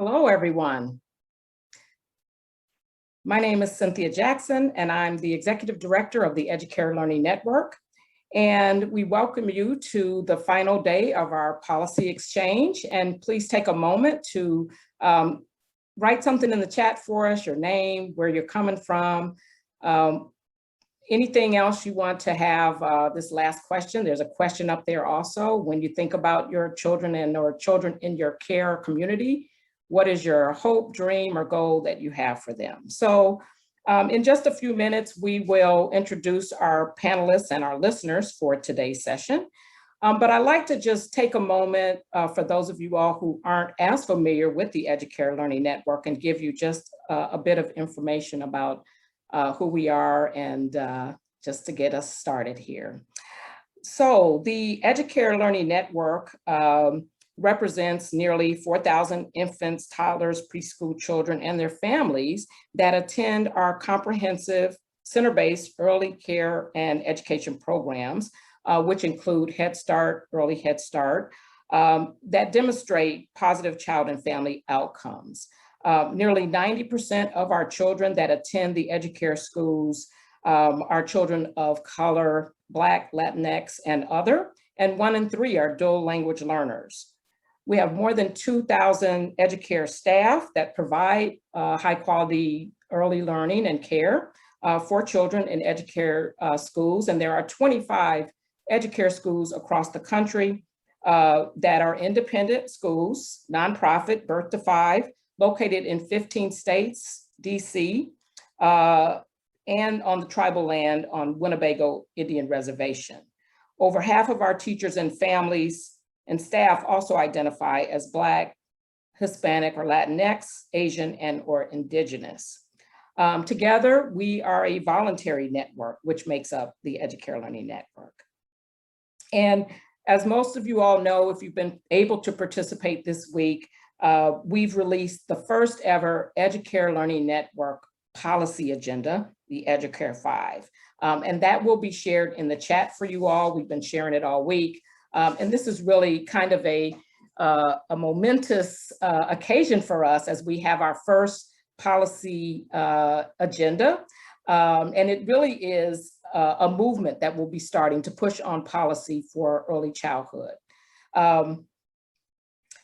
Hello, everyone. My name is Cynthia Jackson, and I'm the Executive Director of the Educare Learning Network. And we welcome you to the final day of our policy exchange. And please take a moment to write something in the chat for us, your name, where you're coming from, anything else you want to have this last question. There's a question up there also. When you think about your children or children in your care community, what is your hope, dream, or goal that you have for them? So in just a few minutes, we will introduce our panelists and our listeners for today's session. But I'd like to just take a moment for those of you all who aren't as familiar with the Educare Learning Network and give you just a bit of information about who we are and just to get us started here. So the Educare Learning Network represents nearly 4,000 infants, toddlers, preschool children, and their families that attend our comprehensive center-based early care and education programs, which include Head Start, Early Head Start, that demonstrate positive child and family outcomes. Nearly 90% of our children that attend the Educare schools are children of color, Black, Latinx, and other, and 1 in 3 are dual language learners. We have more than 2,000 Educare staff that provide high quality early learning and care for children in Educare schools. And there are 25 Educare schools across the country that are independent schools, nonprofit, birth to 5, located in 15 states, DC, and on the tribal land on Winnebago Indian Reservation. Over half of our teachers and families and staff also identify as Black, Hispanic or Latinx, Asian, and or Indigenous. Together, we are a voluntary network, which makes up the Educare Learning Network. And as most of you all know, if you've been able to participate this week, we've released the first ever Educare Learning Network policy agenda, the Educare 5. And that will be shared in the chat for you all. We've been sharing it all week. And this is really kind of a momentous occasion for us as we have our first policy agenda. And it really is a movement that will be starting to push on policy for early childhood. I'd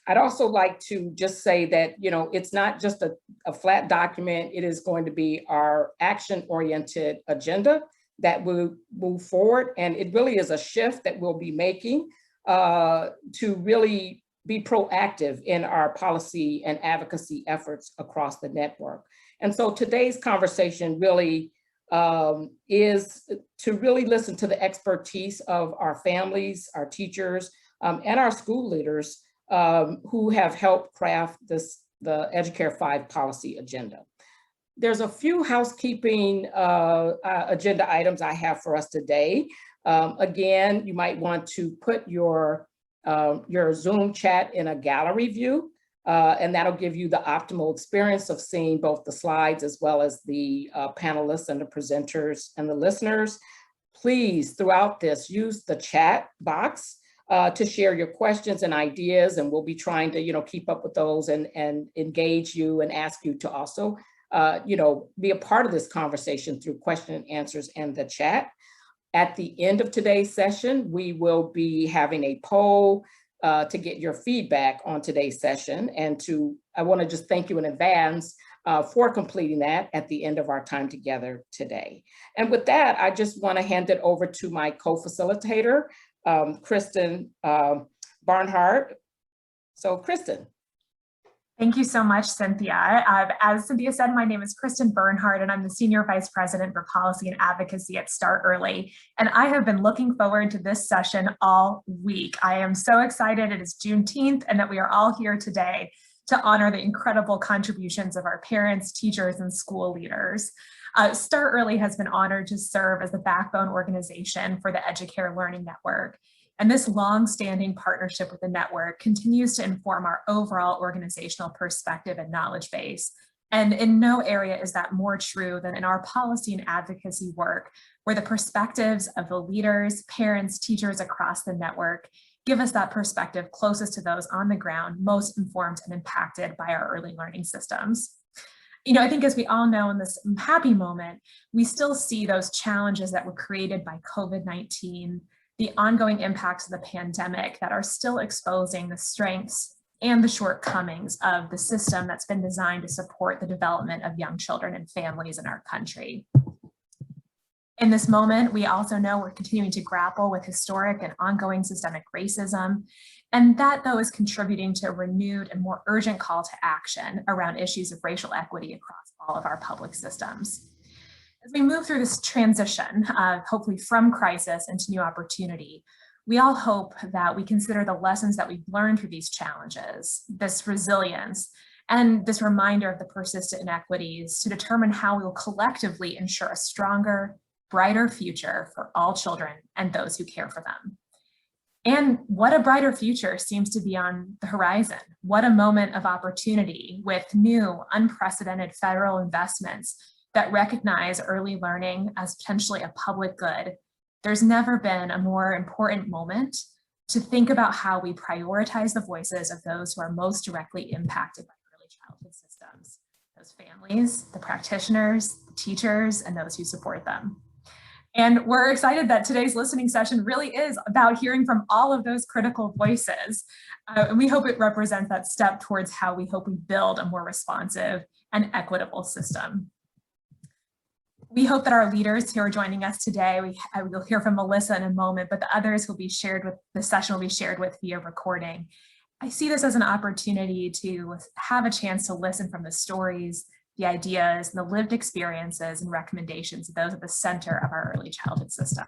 also like to just say that, you know, it's not just a flat document. It is going to be our action-oriented agenda that will move forward. And it really is a shift that we'll be making to really be proactive in our policy and advocacy efforts across the network. And so today's conversation really is to really listen to the expertise of our families, our teachers, and our school leaders who have helped craft the Educare 5 policy agenda. There's a few housekeeping agenda items I have for us today. Again, you might want to put your Zoom chat in a gallery view, and that'll give you the optimal experience of seeing both the slides as well as the panelists and the presenters and the listeners. Please, throughout this, use the chat box to share your questions and ideas, and we'll be trying to, keep up with those and engage you and ask you to also, be a part of this conversation through question and answers and the chat. At the end of today's session, we will be having a poll to get your feedback on today's session. And I want to just thank you in advance for completing that at the end of our time together today. And with that, I just want to hand it over to my co-facilitator, Kristen Bernhardt. So Kristen. Thank you so much, Cynthia. As Cynthia said, my name is Kristen Bernhardt, and I'm the Senior Vice President for Policy and Advocacy at Start Early. And I have been looking forward to this session all week. I am so excited it is Juneteenth and that we are all here today to honor the incredible contributions of our parents, teachers, and school leaders. Start Early has been honored to serve as the backbone organization for the Educare Learning Network. And this long-standing partnership with the network continues to inform our overall organizational perspective and knowledge base. And in no area is that more true than in our policy and advocacy work, where the perspectives of the leaders, parents, teachers across the network give us that perspective closest to those on the ground, most informed and impacted by our early learning systems. I think as we all know in this happy moment, we still see those challenges that were created by COVID-19, the ongoing impacts of the pandemic that are still exposing the strengths and the shortcomings of the system that's been designed to support the development of young children and families in our country. In this moment, we also know we're continuing to grapple with historic and ongoing systemic racism, and that, though, is contributing to a renewed and more urgent call to action around issues of racial equity across all of our public systems. As we move through this transition, hopefully from crisis into new opportunity, we all hope that we consider the lessons that we've learned through these challenges, this resilience, and this reminder of the persistent inequities to determine how we will collectively ensure a stronger, brighter future for all children and those who care for them. And what a brighter future seems to be on the horizon. What a moment of opportunity with new, unprecedented federal investments that recognize early learning as potentially a public good. There's never been a more important moment to think about how we prioritize the voices of those who are most directly impacted by early childhood systems, those families, the practitioners, the teachers, and those who support them. And we're excited that today's listening session really is about hearing from all of those critical voices. And we hope it represents that step towards how we hope we build a more responsive and equitable system. We hope that our leaders who are joining us today, we'll hear from Melissa in a moment, but the others will be shared with, the session will be shared with via recording. I see this as an opportunity to have a chance to listen from the stories, the ideas, and the lived experiences and recommendations of those at the center of our early childhood system.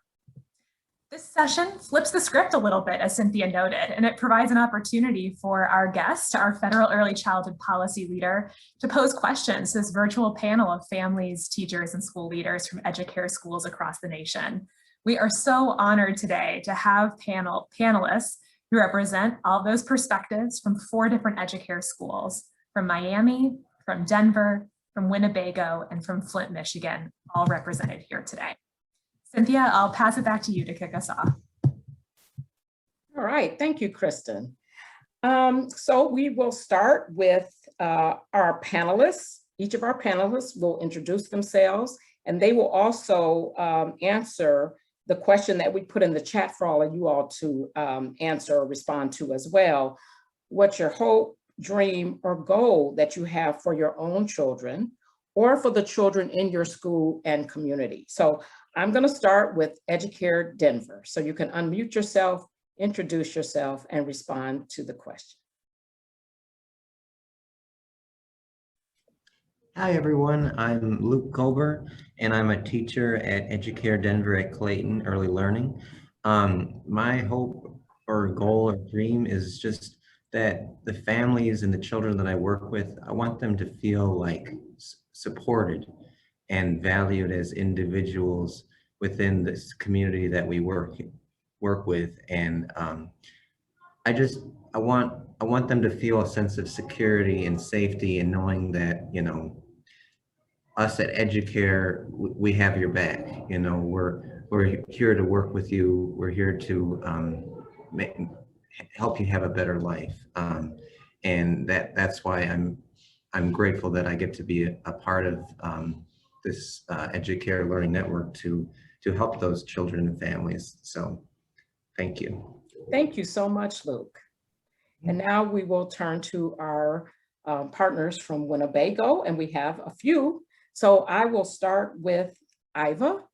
This session flips the script a little bit, as Cynthia noted, and it provides an opportunity for our guest, our federal early childhood policy leader, to pose questions to this virtual panel of families, teachers, and school leaders from Educare schools across the nation. We are so honored today to have panelists who represent all those perspectives from 4 different Educare schools, from Miami, from Denver, from Winnebago, and from Flint, Michigan, all represented here today. Cynthia, I'll pass it back to you to kick us off. All right, thank you, Kristen. So we will start with our panelists. Each of our panelists will introduce themselves, and they will also answer the question that we put in the chat for all of you all to answer or respond to as well. What's your hope, dream, or goal that you have for your own children or for the children in your school and community? So I'm going to start with Educare Denver. So you can unmute yourself, introduce yourself, and respond to the question. Hi, everyone. I'm Luke Colber, and I'm a teacher at Educare Denver at Clayton Early Learning. My hope or goal or dream is just that the families and the children that I work with, I want them to feel like supported and valued as individuals within this community that we work with. And I want them to feel a sense of security and safety and knowing that, you know, us at Educare, we have your back. You know, we're here to work with you. We're here to help you have a better life. And that's why I'm grateful that I get to be a part of this Educare Learning Network to help those children and families. So thank you. Thank you so much, Luke. And now we will turn to our partners from Winnebago, and we have a few. So I will start with Iva.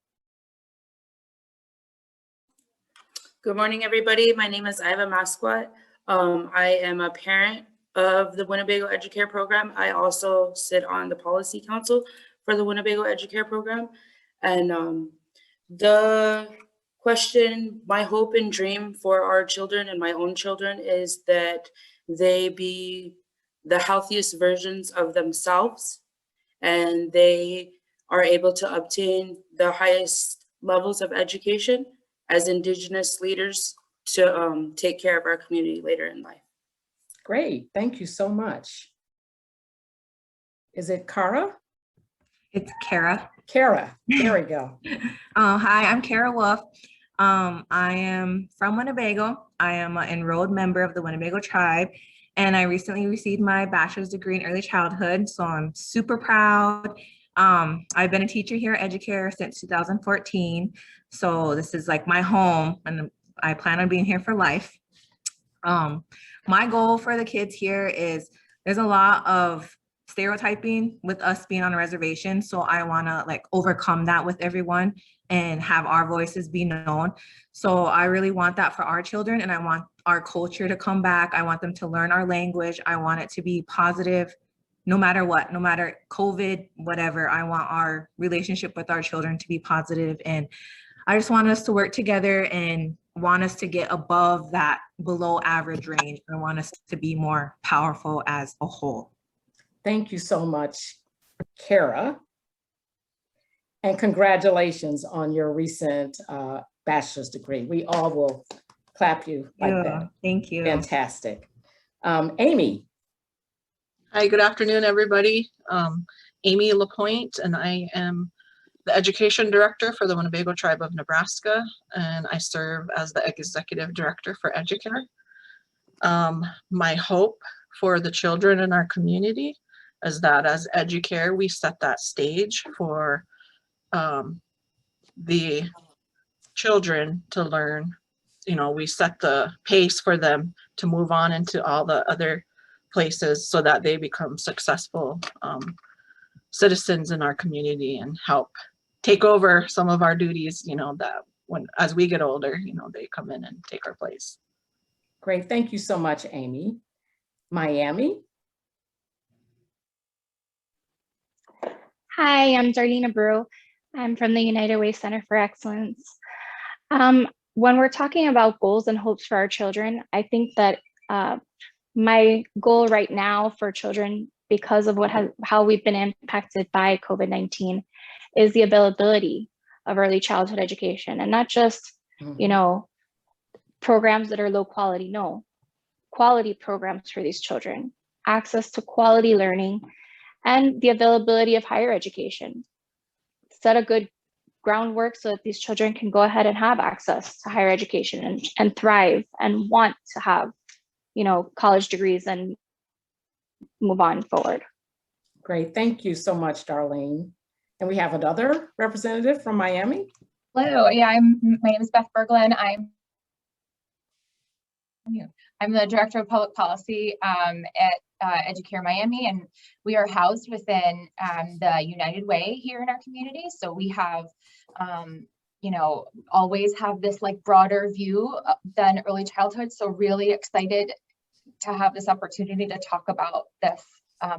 Good morning, everybody. My name is Iva Masquat. I am a parent of the Winnebago Educare program. I also sit on the policy council for the Winnebago Educare program. And the question, my hope and dream for our children and my own children is that they be the healthiest versions of themselves and they are able to obtain the highest levels of education as Indigenous leaders to take care of our community later in life. Great, thank you so much. Is it Kara? It's Kara. Kara, there we go. Hi, I'm Kara Wolfe. I am from Winnebago. I am an enrolled member of the Winnebago tribe, and I recently received my bachelor's degree in early childhood, so I'm super proud. I've been a teacher here at Educare since 2014, so this is like my home, and I plan on being here for life. My goal for the kids here is there's a lot of stereotyping with us being on a reservation. So I want to like overcome that with everyone and have our voices be known. So I really want that for our children, and I want our culture to come back. I want them to learn our language. I want it to be positive no matter what, no matter COVID, whatever. I want our relationship with our children to be positive, and I just want us to work together and want us to get above that below average range. I want us to be more powerful as a whole. Thank you so much, Kara. And congratulations on your recent bachelor's degree. We all will clap you like that. Thank you. Fantastic. Amy. Hi, good afternoon, everybody. Amy Lapointe, and I am the Education Director for the Winnebago Tribe of Nebraska, and I serve as the Executive Director for Educare. My hope for the children in our community is that as Educare, we set that stage for the children to learn. You know, we set the pace for them to move on into all the other places so that they become successful citizens in our community and help take over some of our duties, you know, that when as we get older, you know, they come in and take our place. Great. Thank you so much, Amy. Miami. Hi, I'm Darlene Abreu. I'm from the United Way Center for Excellence. When we're talking about goals and hopes for our children, I think that my goal right now for children, because of how we've been impacted by COVID-19, is the availability of early childhood education, and not just, you know, programs that are low quality. No, quality programs for these children, access to quality learning, and the availability of higher education. Set a good groundwork so that these children can go ahead and have access to higher education and thrive and want to have, you know, college degrees and move on forward. Great. Thank you so much, Darlene. And we have another representative from Miami. Hello. Yeah, my name is Beth Berglund. I'm the Director of Public Policy at Educare Miami, and we are housed within the United Way here in our community. So we have, you know, always have this like broader view than early childhood. So really excited to have this opportunity to talk about this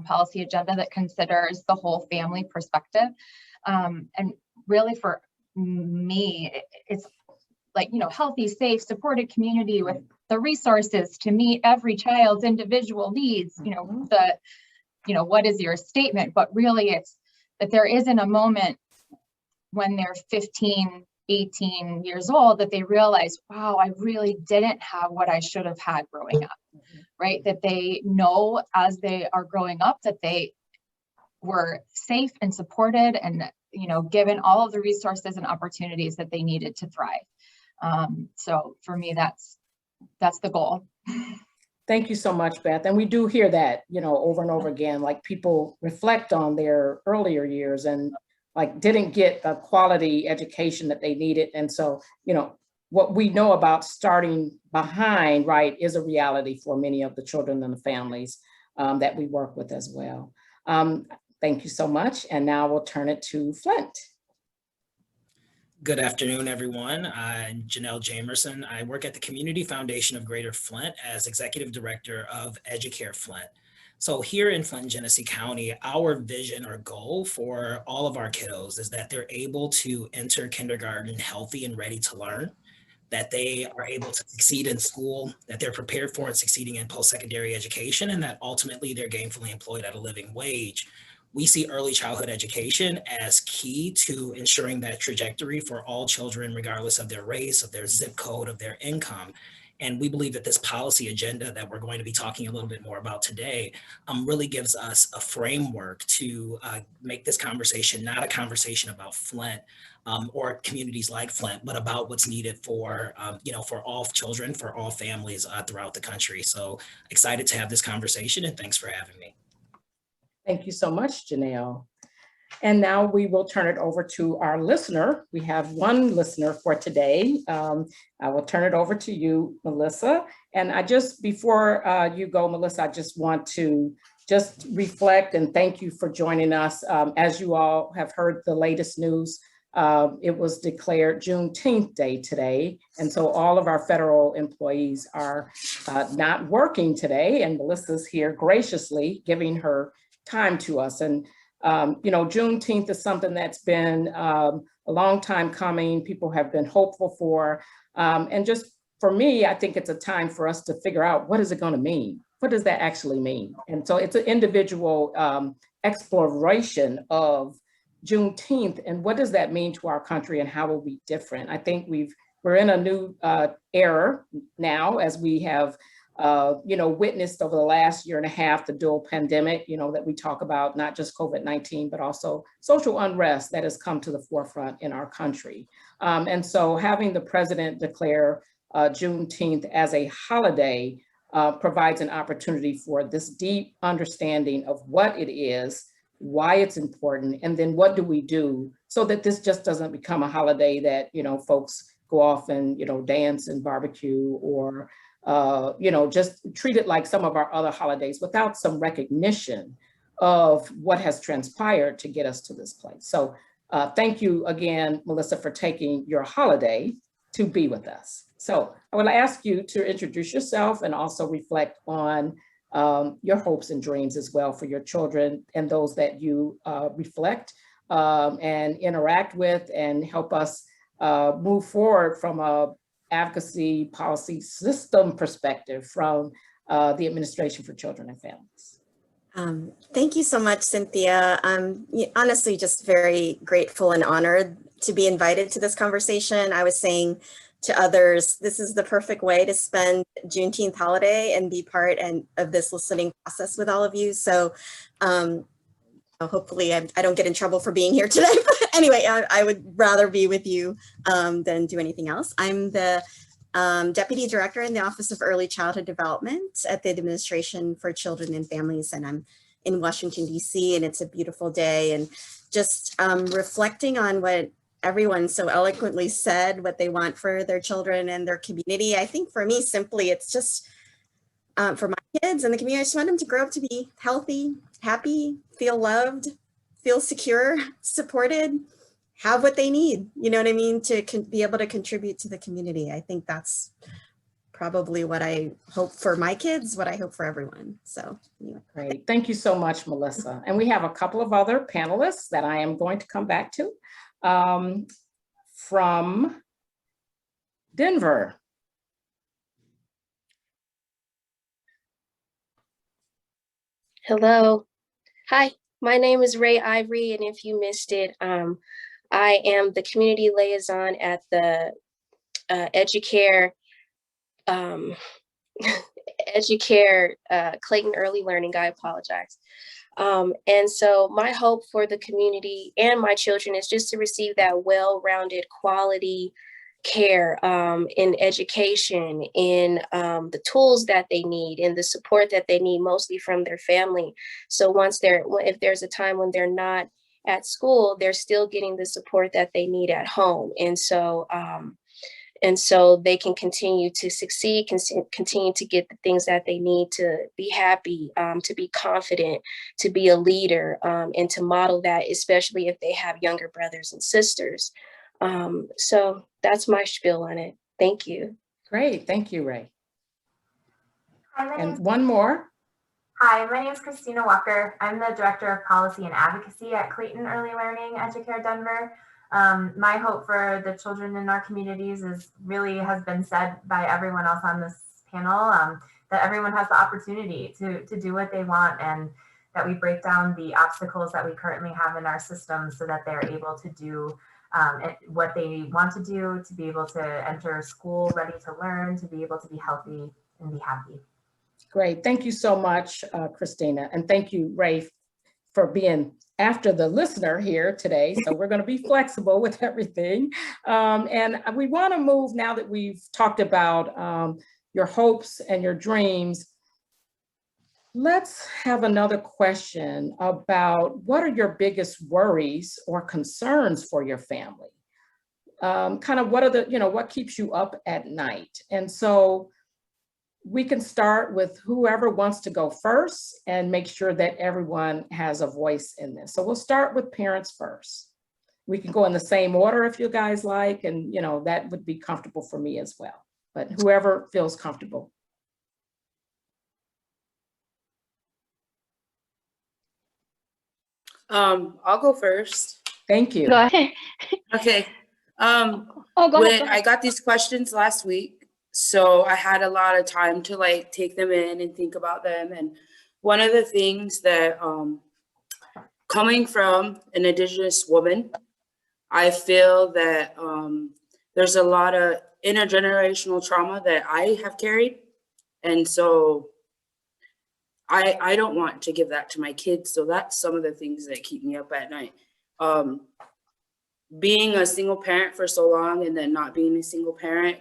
policy agenda that considers the whole family perspective. And really for me, it's like, you know, healthy, safe, supported community with the resources to meet every child's individual needs. You know, what is your statement? But really it's that there isn't a moment when they're 15, 18 years old that they realize, wow, I really didn't have what I should have had growing up, right? That they know as they are growing up that they were safe and supported and, you know, given all of the resources and opportunities that they needed to thrive. So for me, that's the goal. Thank you so much, Beth. And we do hear that, you know, over and over again, like people reflect on their earlier years and like didn't get the quality education that they needed. And so, you know, what we know about starting behind, right, is a reality for many of the children and the families that we work with as well. Thank you so much. And now we'll turn it to Flint. Good afternoon, everyone. I'm Janelle Jamerson. I work at the Community Foundation of Greater Flint as Executive Director of Educare Flint. So here in Flint and Genesee County, our vision or goal for all of our kiddos is that they're able to enter kindergarten healthy and ready to learn, that they are able to succeed in school, that they're prepared for and succeeding in post-secondary education, and that ultimately they're gainfully employed at a living wage. We see early childhood education as key to ensuring that trajectory for all children, regardless of their race, of their zip code, of their income. And we believe that this policy agenda that we're going to be talking a little bit more about today really gives us a framework to make this conversation not a conversation about Flint or communities like Flint, but about what's needed for, for all children, for all families throughout the country. So excited to have this conversation, and thanks for having me. Thank you so much, Janelle. And now we will turn it over to our listener. We have one listener for today. I will turn it over to you, Melissa. And before you go, Melissa, I just want to reflect and thank you for joining us. As you all have heard the latest news, it was declared Juneteenth Day today. And so all of our federal employees are not working today. And Melissa's here graciously giving her time to us. And Juneteenth is something that's been a long time coming. People have been hopeful for, and just for me, I think it's a time for us to figure out, what is it going to mean? What does that actually mean? And so it's an individual exploration of Juneteenth and what does that mean to our country and how will we be different? I think we're in a new era now, as we have witnessed over the last year and a half, the dual pandemic, that we talk about, not just COVID-19, but also social unrest that has come to the forefront in our country. And so having the president declare Juneteenth as a holiday provides an opportunity for this deep understanding of what it is, why it's important, and then what do we do so that this just doesn't become a holiday that, folks go off and, dance and barbecue or just treat it like some of our other holidays without some recognition of what has transpired to get us to this place. So thank you again, Melissa, for taking your holiday to be with us. So I want to ask you to introduce yourself and also reflect on your hopes and dreams as well for your children and those that you reflect and interact with and help us move forward from a advocacy policy system perspective from the Administration for Children and Families. Thank you so much, Cynthia. I'm honestly just very grateful and honored to be invited to this conversation. I was saying to others, this is the perfect way to spend Juneteenth holiday and be part of this listening process with all of you. So hopefully I don't get in trouble for being here today. But anyway, I would rather be with you than do anything else. I'm the Deputy Director in the Office of Early Childhood Development at the Administration for Children and Families, and I'm in Washington, D.C., and it's a beautiful day. And just reflecting on what everyone so eloquently said, what they want for their children and their community. I think for me, simply, it's just for my kids and the community, I just want them to grow up to be healthy, happy, feel loved, feel secure, supported, have what they need, you know what I mean, to be able to contribute to the community. I think that's probably what I hope for my kids, what I hope for everyone. So anyway. Great, thank you so much, Melissa. And we have a couple of other panelists that I am going to come back to from Denver. Hello. Hi, my name is Ray Ivory, and if you missed it, I am the community liaison at the Educare Clayton Early Learning. I apologize. And so my hope for the community and my children is just to receive that well-rounded quality care in education, in the tools that they need, in the support that they need, mostly from their family. So if there's a time when they're not at school, they're still getting the support that they need at home. And so they can continue to succeed, continue to get the things that they need to be happy, to be confident, to be a leader, and to model that, especially if they have younger brothers and sisters. So that's my spiel on it. Thank you. Great, thank you, Ray. Hi, and one more. Hi, my name is Christina Walker. I'm the Director of Policy and Advocacy at Clayton Early Learning Educare Denver. My hope for the children in our communities has been said by everyone else on this panel, that everyone has the opportunity to do what they want, and that we break down the obstacles that we currently have in our system so that they're able to do what they want to do, to be able to enter school ready to learn, to be able to be healthy and be happy. Great. Thank you so much, Christina. And thank you, Ray, for being after the listener here today. So we're going to be flexible with everything. And we want to move, now that we've talked about your hopes and your dreams, let's have another question about what are your biggest worries or concerns for your family? Kind of what are the, what keeps you up at night? And so we can start with whoever wants to go first and make sure that everyone has a voice in this. So we'll start with parents first. We can go in the same order if you guys like, and that would be comfortable for me as well, but whoever feels comfortable. I'll go first. Thank you. Go ahead. Okay. Go When ahead. I got these questions last week, so I had a lot of time to like take them in and think about them. And one of the things that coming from an Indigenous woman, I feel that there's a lot of intergenerational trauma that I have carried. And so I don't want to give that to my kids. So that's some of the things that keep me up at night. Being a single parent for so long and then not being a single parent,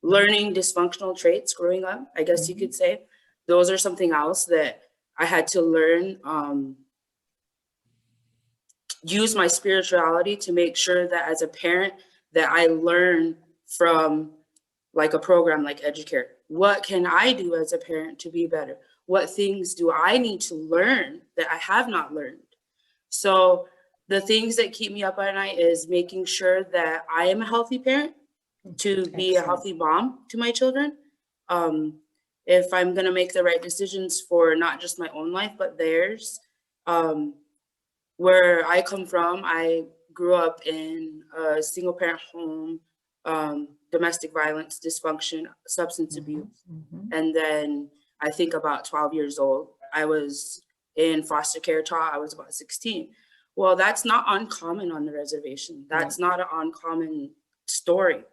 learning dysfunctional traits growing up, I guess you could say. Those are something else that I had to learn, use my spirituality to make sure that as a parent that I learn from like a program like Educare. What can I do as a parent to be better? What things do I need to learn that I have not learned? So the things that keep me up at night is making sure that I am a healthy parent, to be a healthy mom to my children. If I'm gonna make the right decisions for not just my own life, but theirs. Where I come from, I grew up in a single parent home, domestic violence, dysfunction, substance abuse. And then I think about 12 years old, I was in foster care till I was about 16. Well, that's not uncommon on the reservation. That's not an uncommon story,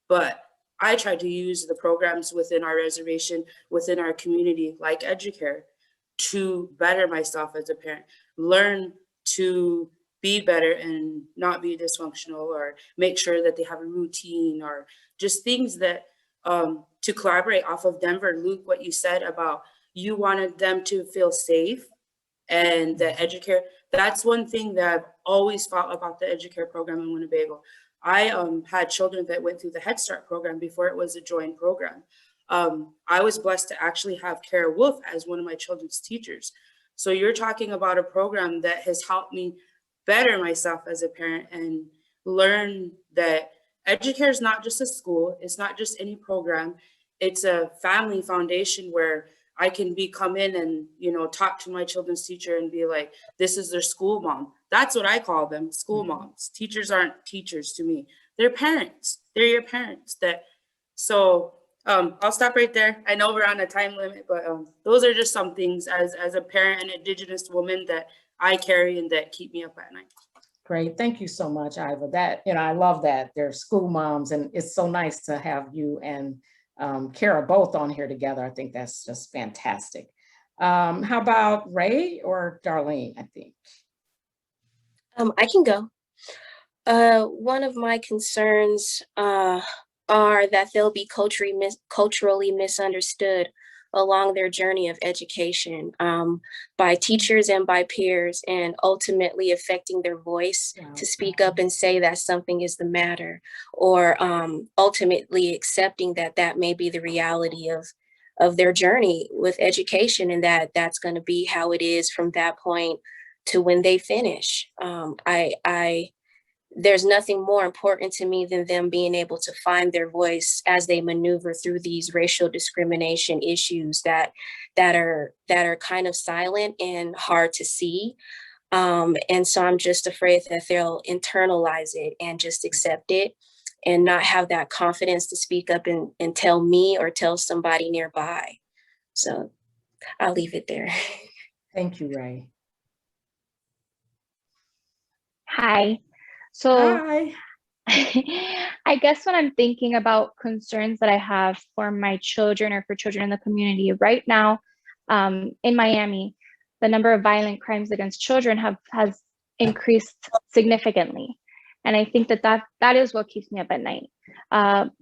but I tried to use the programs within our reservation, within our community, like Educare, to better myself as a parent, learn to be better and not be dysfunctional, or make sure that they have a routine, or just things that to collaborate off of Denver. Luke, what you said about you wanted them to feel safe, and the Educare, that's one thing that I've always felt about the Educare program in Winnebago. I had children that went through the Head Start program before it was a joint program. I was blessed to actually have Wolfe as one of my children's teachers. So you're talking about a program that has helped me better myself as a parent and learn that Educare is not just a school. It's not just any program. It's a family foundation where I can come in and, talk to my children's teacher and be like, this is their school mom. That's what I call them, school moms. Teachers aren't teachers to me. They're parents. They're your parents. So I'll stop right there. I know we're on a time limit, but those are just some things as a parent and Indigenous woman that I carry and that keep me up at night. Great. Thank you so much, Iva. That, I love that. They're school moms, and it's so nice to have you and Kara both on here together. I think that's just fantastic. How about Ray or Darlene, I think? I can go. One of my concerns are that they'll be culturally misunderstood along their journey of education by teachers and by peers, and ultimately affecting their voice to speak up and say that something is the matter, or ultimately accepting that that may be the reality of their journey with education, and that's going to be how it is from that point to when they finish. There's nothing more important to me than them being able to find their voice as they maneuver through these racial discrimination issues that are kind of silent and hard to see. And so I'm just afraid that they'll internalize it and just accept it and not have that confidence to speak up and tell me or tell somebody nearby. So I'll leave it there. Thank you, Ray. Hi. So Hi. I guess when I'm thinking about concerns that I have for my children or for children in the community right now, in Miami, the number of violent crimes against children has increased significantly. And I think that is what keeps me up at night.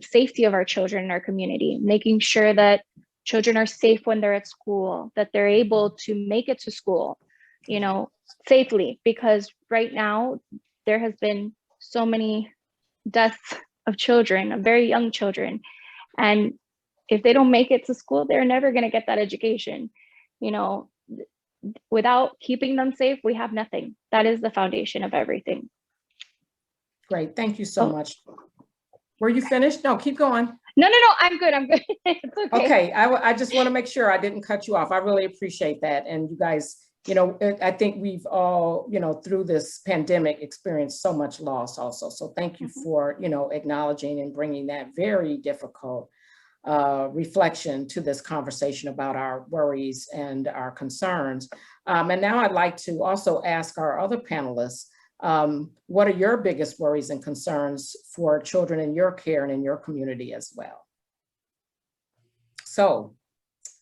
Safety of our children in our community, making sure that children are safe when they're at school, that they're able to make it to school, you know, safely, because right now there has been so many deaths of children, of very young children. And if they don't make it to school, they're never going to get that education. You know, without keeping them safe, we have nothing. That is the foundation of everything. Great. Thank you so much. Were you finished? No, keep going. No, I'm good. I'm good. It's okay. Okay. I just want to make sure I didn't cut you off. I really appreciate that. And you guys, you know, I think we've all, you know, through this pandemic experienced so much loss also. So thank you for, you know, acknowledging and bringing that very difficult reflection to this conversation about our worries and our concerns. And now I'd like to also ask our other panelists, what are your biggest worries and concerns for children in your care and in your community as well? So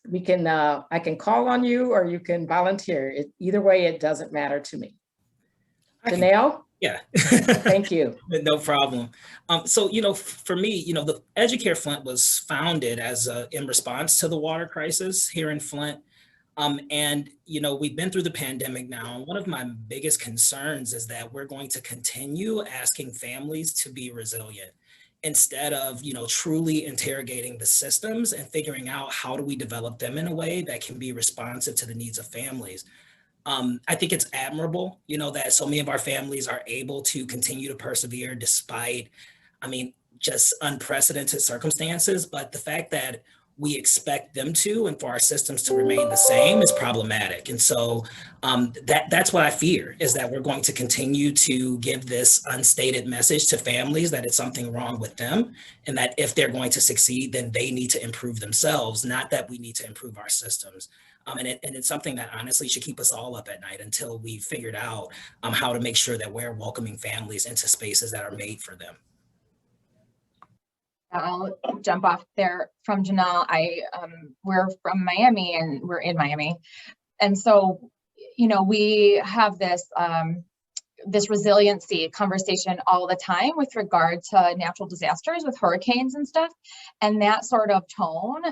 we can, I can call on you or you can volunteer. Either way, it doesn't matter to me. Janelle? Yeah. Thank you. No problem. So, you know, for me, you know, the Educare Flint was founded as in response to the water crisis here in Flint. And, you know, we've been through the pandemic now. And one of my biggest concerns is that we're going to continue asking families to be resilient instead of, you know, truly interrogating the systems and figuring out how do we develop them in a way that can be responsive to the needs of families. I think it's admirable, you know, that so many of our families are able to continue to persevere despite, I mean, just unprecedented circumstances. But the fact that we expect them to and for our systems to remain the same is problematic. And so that's what I fear, is that we're going to continue to give this unstated message to families that it's something wrong with them, and that if they're going to succeed, then they need to improve themselves, not that we need to improve our systems. And it's something that honestly should keep us all up at night until we've figured out how to make sure that we're welcoming families into spaces that are made for them. I'll jump off there from Janelle. We're from Miami and we're in Miami. And so, you know, we have this, this resiliency conversation all the time with regard to natural disasters with hurricanes and stuff. And that sort of tone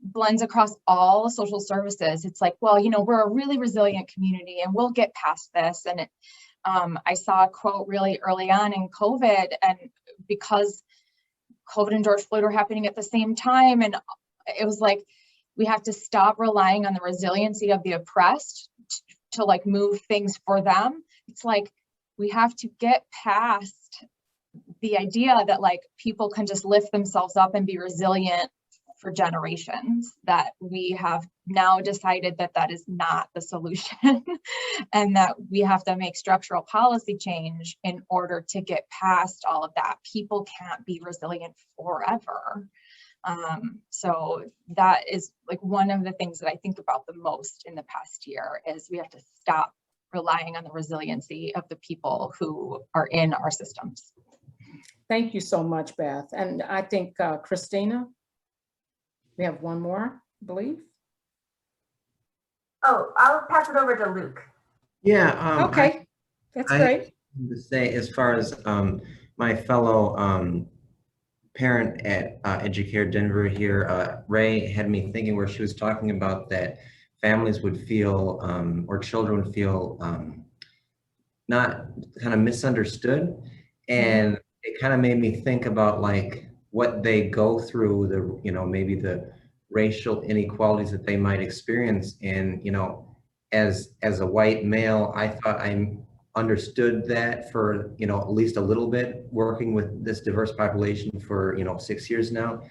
blends across all social services. It's like, well, you know, we're a really resilient community and we'll get past this. And I saw a quote really early on in COVID, and because COVID and George Floyd were happening at the same time, and it was like, we have to stop relying on the resiliency of the oppressed to like move things for them. It's like, we have to get past the idea that like people can just lift themselves up and be resilient for generations, that we have now decided that that is not the solution and that we have to make structural policy change in order to get past all of that. People can't be resilient forever. So that is like one of the things that I think about the most in the past year, is we have to stop relying on the resiliency of the people who are in our systems. Thank you so much, Beth. And I think Christina, we have one more, I believe. Oh, I'll pass it over to Luke. Yeah. Okay, that's great. To say, as far as my fellow parent at Educare Denver here, Ray had me thinking, where she was talking about that families would feel, or children would feel not kind of misunderstood. And it kind of made me think about like what they go through, the, you know, maybe the racial inequalities that they might experience. And, you know, as a white male, I thought I understood that for, you know, at least a little bit, working with this diverse population for, you know, 6 years now.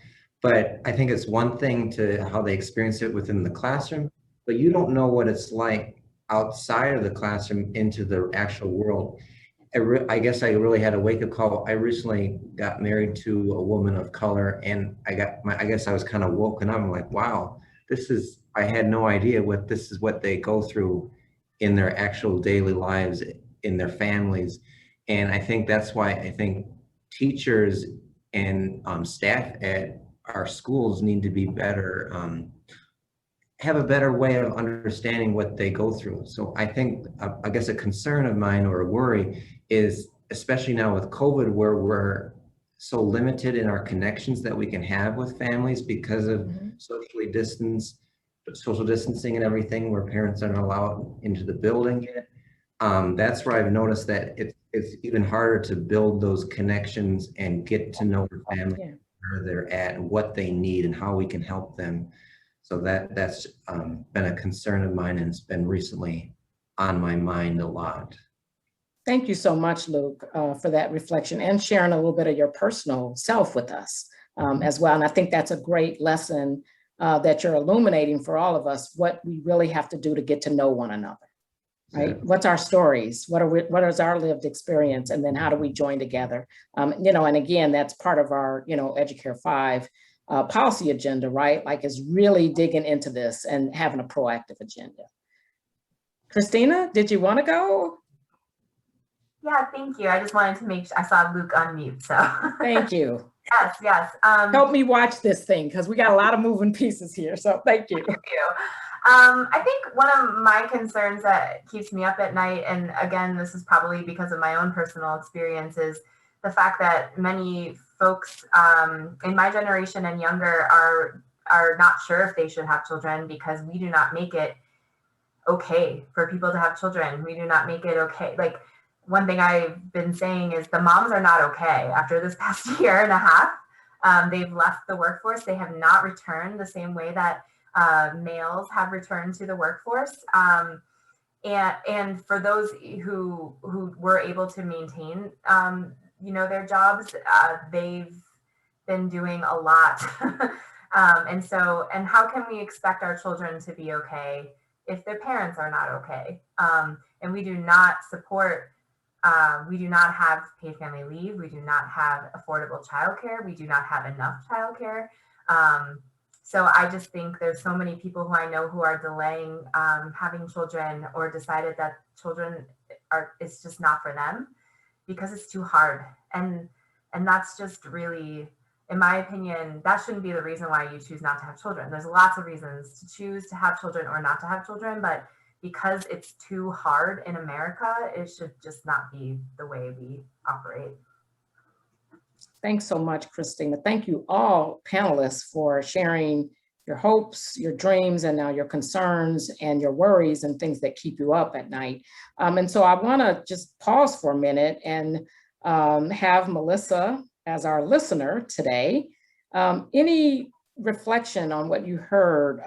But I think it's one thing to how they experience it within the classroom, but you don't know what it's like outside of the classroom into the actual world. I guess I really had a wake-up call. I recently got married to a woman of color, and I guess I was kind of woken up. I'm like, wow, I had no idea this is what they go through in their actual daily lives, in their families. And I think that's why I think teachers and staff at our schools need to be better, have a better way of understanding what they go through. So I think, I guess a concern of mine or a worry is, especially now with COVID, where we're so limited in our connections that we can have with families because of social distancing and everything, where parents aren't allowed into the building yet. That's where I've noticed that it's even harder to build those connections and get to know your family, where they're at and what they need and how we can help them. So that's been a concern of mine, and it's been recently on my mind a lot. Thank you so much, Luke, for that reflection and sharing a little bit of your personal self with us as well. And I think that's a great lesson that you're illuminating for all of us, what we really have to do to get to know one another, right? Yeah. What's our stories? What is our lived experience? And then how do we join together? You know, and again, that's part of our, you know, Educare 5 policy agenda, right? Like, is really digging into this and having a proactive agenda. Christina, did you want to go? Yeah, thank you. I just wanted to make sure I saw Luke unmute, so. Thank you. Yes. Help me watch this thing, because we got a lot of moving pieces here, so thank you. Thank you. I think one of my concerns that keeps me up at night, and again, this is probably because of my own personal experience, is the fact that many folks in my generation and younger are not sure if they should have children, because we do not make it okay for people to have children. We do not make it okay. Like, one thing I've been saying is the moms are not okay after this past year and a half. They've left the workforce. They have not returned the same way that males have returned to the workforce. And for those who were able to maintain, you know, their jobs, they've been doing a lot. And how can we expect our children to be okay if their parents are not okay? And we do not support, we do not have paid family leave. We do not have affordable childcare. We do not have enough childcare. So I just think there's so many people who I know who are delaying having children, or decided that children it's just not for them because it's too hard. And that's just really, in my opinion, that shouldn't be the reason why you choose not to have children. There's lots of reasons to choose to have children or not to have children, but because it's too hard in America, it should just not be the way we operate. Thanks so much, Christina. Thank you all panelists for sharing your hopes, your dreams, and now your concerns and your worries and things that keep you up at night. And so I wanna just pause for a minute and have Melissa as our listener today. Any reflection on what you heard,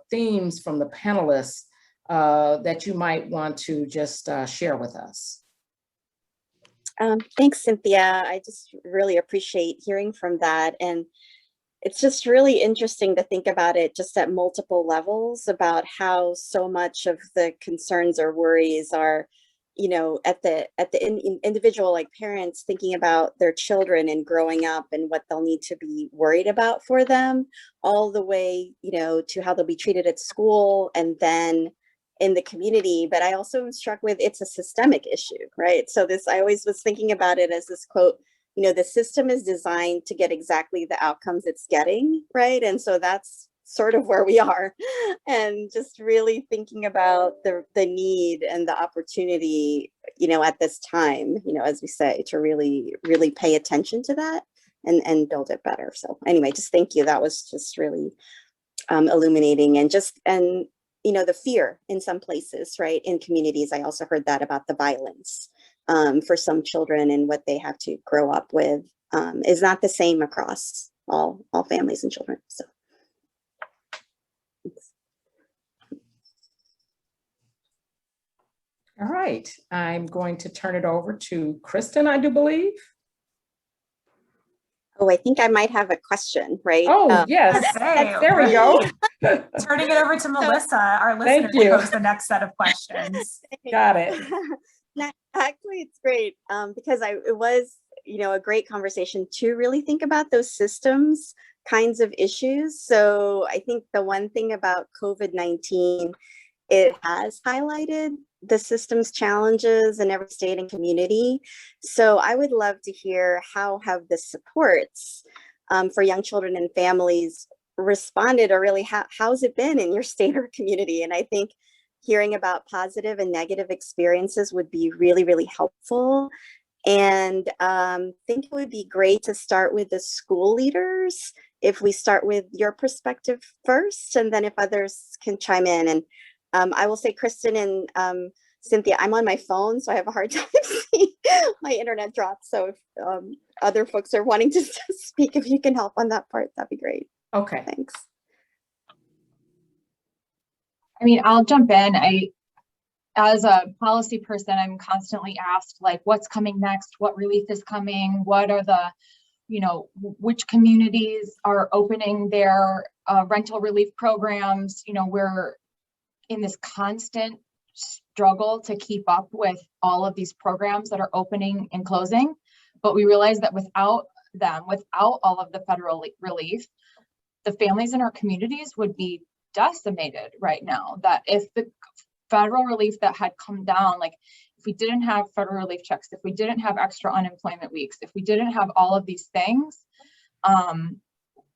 themes from the panelists that you might want to just share with us? Thanks, Cynthia. I just really appreciate hearing from that. And it's just really interesting to think about it just at multiple levels, about how so much of the concerns or worries are, you know, at the individual, like parents thinking about their children and growing up and what they'll need to be worried about for them, all the way, you know, to how they'll be treated at school and then in the community. But I also am struck with, it's a systemic issue, right? So this, I always was thinking about it as this quote, you know, the system is designed to get exactly the outcomes it's getting, right? And so that's sort of where we are. And just really thinking about the need and the opportunity, you know, at this time, you know, as we say, to really, really pay attention to that and build it better. So anyway, just thank you. That was just really illuminating. And you know, the fear in some places, right? In communities, I also heard that about the violence for some children, and what they have to grow up with is not the same across all families and children. So. All right, I'm going to turn it over to Kristen, I do believe. Oh, I think I might have a question, right? Oh, yes, there we go. Turning it over to Melissa, our listener, to pose the next set of questions. Got it. Actually, it's great because it was, you know, a great conversation to really think about those systems kinds of issues. So I think the one thing about COVID-19 it has highlighted the system's challenges in every state and community. So I would love to hear how have the supports for young children and families responded, or really how's it been in your state or community? And I think hearing about positive and negative experiences would be really, really helpful. And think it would be great to start with the school leaders, if we start with your perspective first, and then if others can chime in. And I will say, Kristen and Cynthia, I'm on my phone, so I have a hard time seeing my internet drop. So if other folks are wanting to speak, if you can help on that part, that'd be great. Okay. Thanks. I mean, I'll jump in. As a policy person, I'm constantly asked, like, what's coming next? What relief is coming? What are the, which communities are opening their rental relief programs? We're in this constant struggle to keep up with all of these programs that are opening and closing. But we realize that without them, without all of the federal relief, the families in our communities would be decimated right now. That if the federal relief that had come down, like if we didn't have federal relief checks, if we didn't have extra unemployment weeks, if we didn't have all of these things,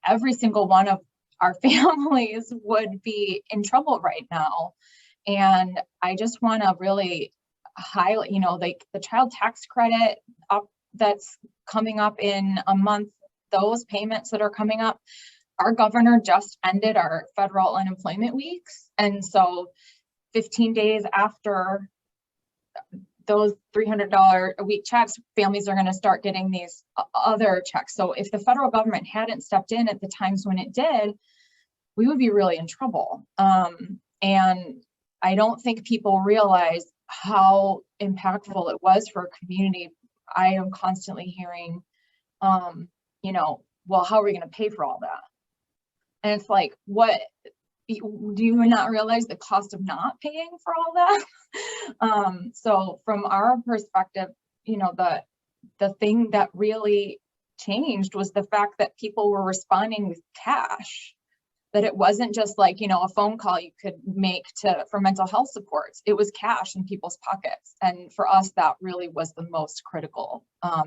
every single one of our families would be in trouble right now. And I just want to really highlight, like the child tax credit that's coming up in a month, those payments that are coming up. Our governor just ended our federal unemployment weeks. And so 15 days after those $300 a week checks, families are going to start getting these other checks. So if the federal government hadn't stepped in at the times when it did, we would be really in trouble. And I don't think people realize how impactful it was for a community. I am constantly hearing, well, how are we going to pay for all that? And it's like, what, do you not realize the cost of not paying for all that? So from our perspective, the thing that really changed was the fact that people were responding with cash, that it wasn't just like, a phone call you could make for mental health supports. It was cash in people's pockets. And for us, that really was the most critical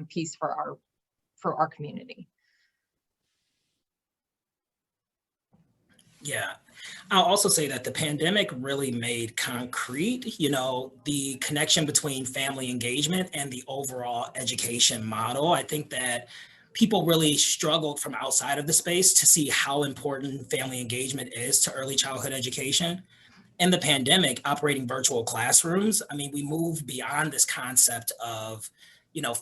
piece for our community. Yeah, I'll also say that the pandemic really made concrete, the connection between family engagement and the overall education model. I think that people really struggled from outside of the space to see how important family engagement is to early childhood education. In the pandemic, operating virtual classrooms, we moved beyond this concept of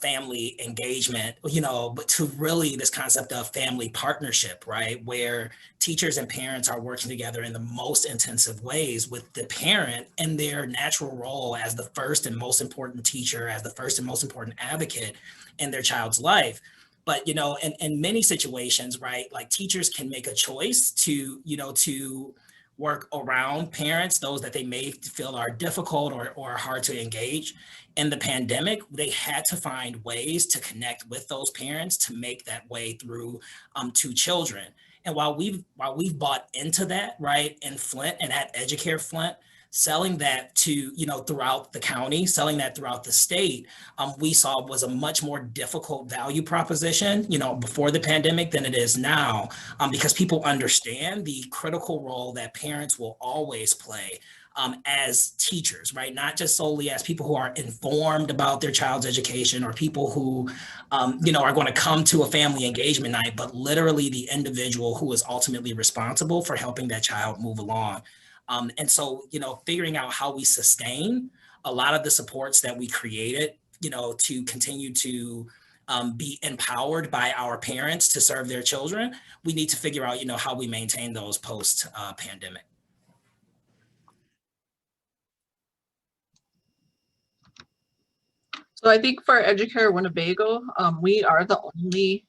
family engagement, but to really this concept of family partnership, right? Where teachers and parents are working together in the most intensive ways, with the parent in their natural role as the first and most important teacher, as the first and most important advocate in their child's life. But, in many situations, right, like teachers can make a choice to work around parents, those that they may feel are difficult or hard to engage. In the pandemic, they had to find ways to connect with those parents to make that way through to children. And while we've bought into that, right, in Flint and at Educare Flint, selling that to, throughout the county, selling that throughout the state, we saw was a much more difficult value proposition, before the pandemic than it is now, because people understand the critical role that parents will always play as teachers, right? Not just solely as people who are informed about their child's education or people who, are going to come to a family engagement night, but literally the individual who is ultimately responsible for helping that child move along. And so, figuring out how we sustain a lot of the supports that we created, to continue to be empowered by our parents to serve their children, we need to figure out, how we maintain those post-pandemic. So I think for Educare Winnebago, we are the only